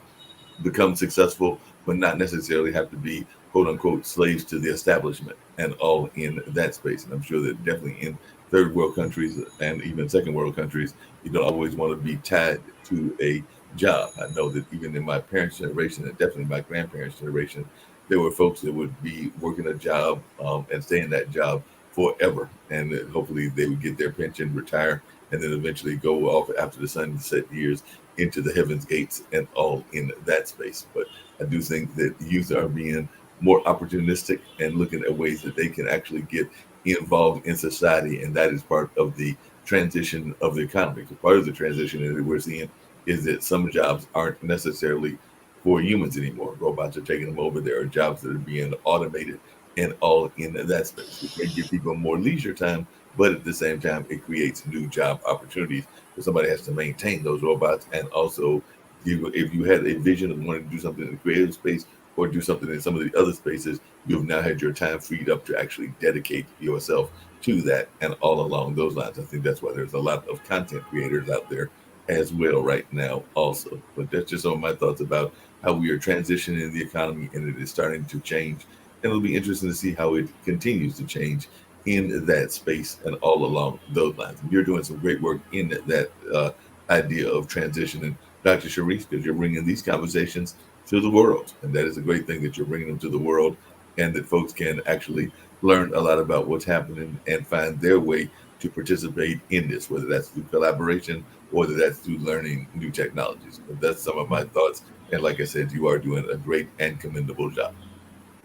become successful, but not necessarily have to be quote unquote slaves to the establishment and all in that space. And I'm sure that definitely in third world countries and even second world countries, you don't always want to be tied to a job. I know that even in my parents' generation and definitely my grandparents' generation, there were folks that would be working a job and stay in that job forever, and hopefully they would get their pension, retire, and then eventually go off after the sunset years into the heaven's gates and all in that space. But I do think that youth are being more opportunistic and looking at ways that they can actually get involved in society, and that is part of the transition of the economy. Because part of the transition that we're seeing is that some jobs aren't necessarily for humans anymore. Robots are taking them over. There are jobs that are being automated and all in that space, which may give people more leisure time, but at the same time, it creates new job opportunities because somebody has to maintain those robots. And also, if you had a vision of wanting to do something in the creative space or do something in some of the other spaces, you've now had your time freed up to actually dedicate yourself to that. And all along those lines, I think that's why there's a lot of content creators out there as well right now also. But that's just some of my thoughts about how we are transitioning the economy, and it is starting to change. And it'll be interesting to see how it continues to change in that space and all along those lines. And you're doing some great work in that idea of transitioning, Dr. Sharif, because you're bringing these conversations to the world. And that is a great thing that you're bringing them to the world, and that folks can actually learn a lot about what's happening and find their way to participate in this, whether that's through collaboration or whether that's through learning new technologies. But that's some of my thoughts. And like I said, you are doing a great and commendable job.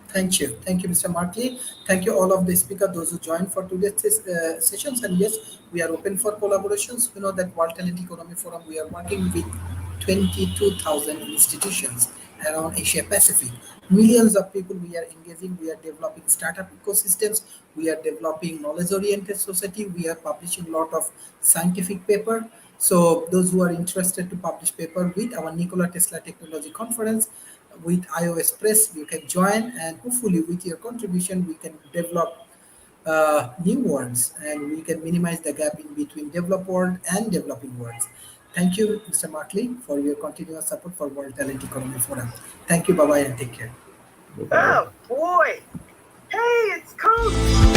Thank you. Thank you, Mr. Markley. Thank you, all of the speakers, those who joined for today's sessions. And yes, we are open for collaborations. You know that World Talent Economy Forum, we are working with 22,000 institutions around Asia Pacific. Millions of people we are engaging. We are developing startup ecosystems. We are developing knowledge-oriented society. We are publishing a lot of scientific paper. So those who are interested to publish paper with our Nikola Tesla Technology Conference, with iOS Press, you can join, and hopefully with your contribution, we can develop new words, and we can minimize the gap in between developed world and developing worlds. Thank you, Mr. Markley, for your continuous support for World Talent Economy Forum. Thank you, bye-bye, and take care. No problem. Oh boy. Hey, it's Coach.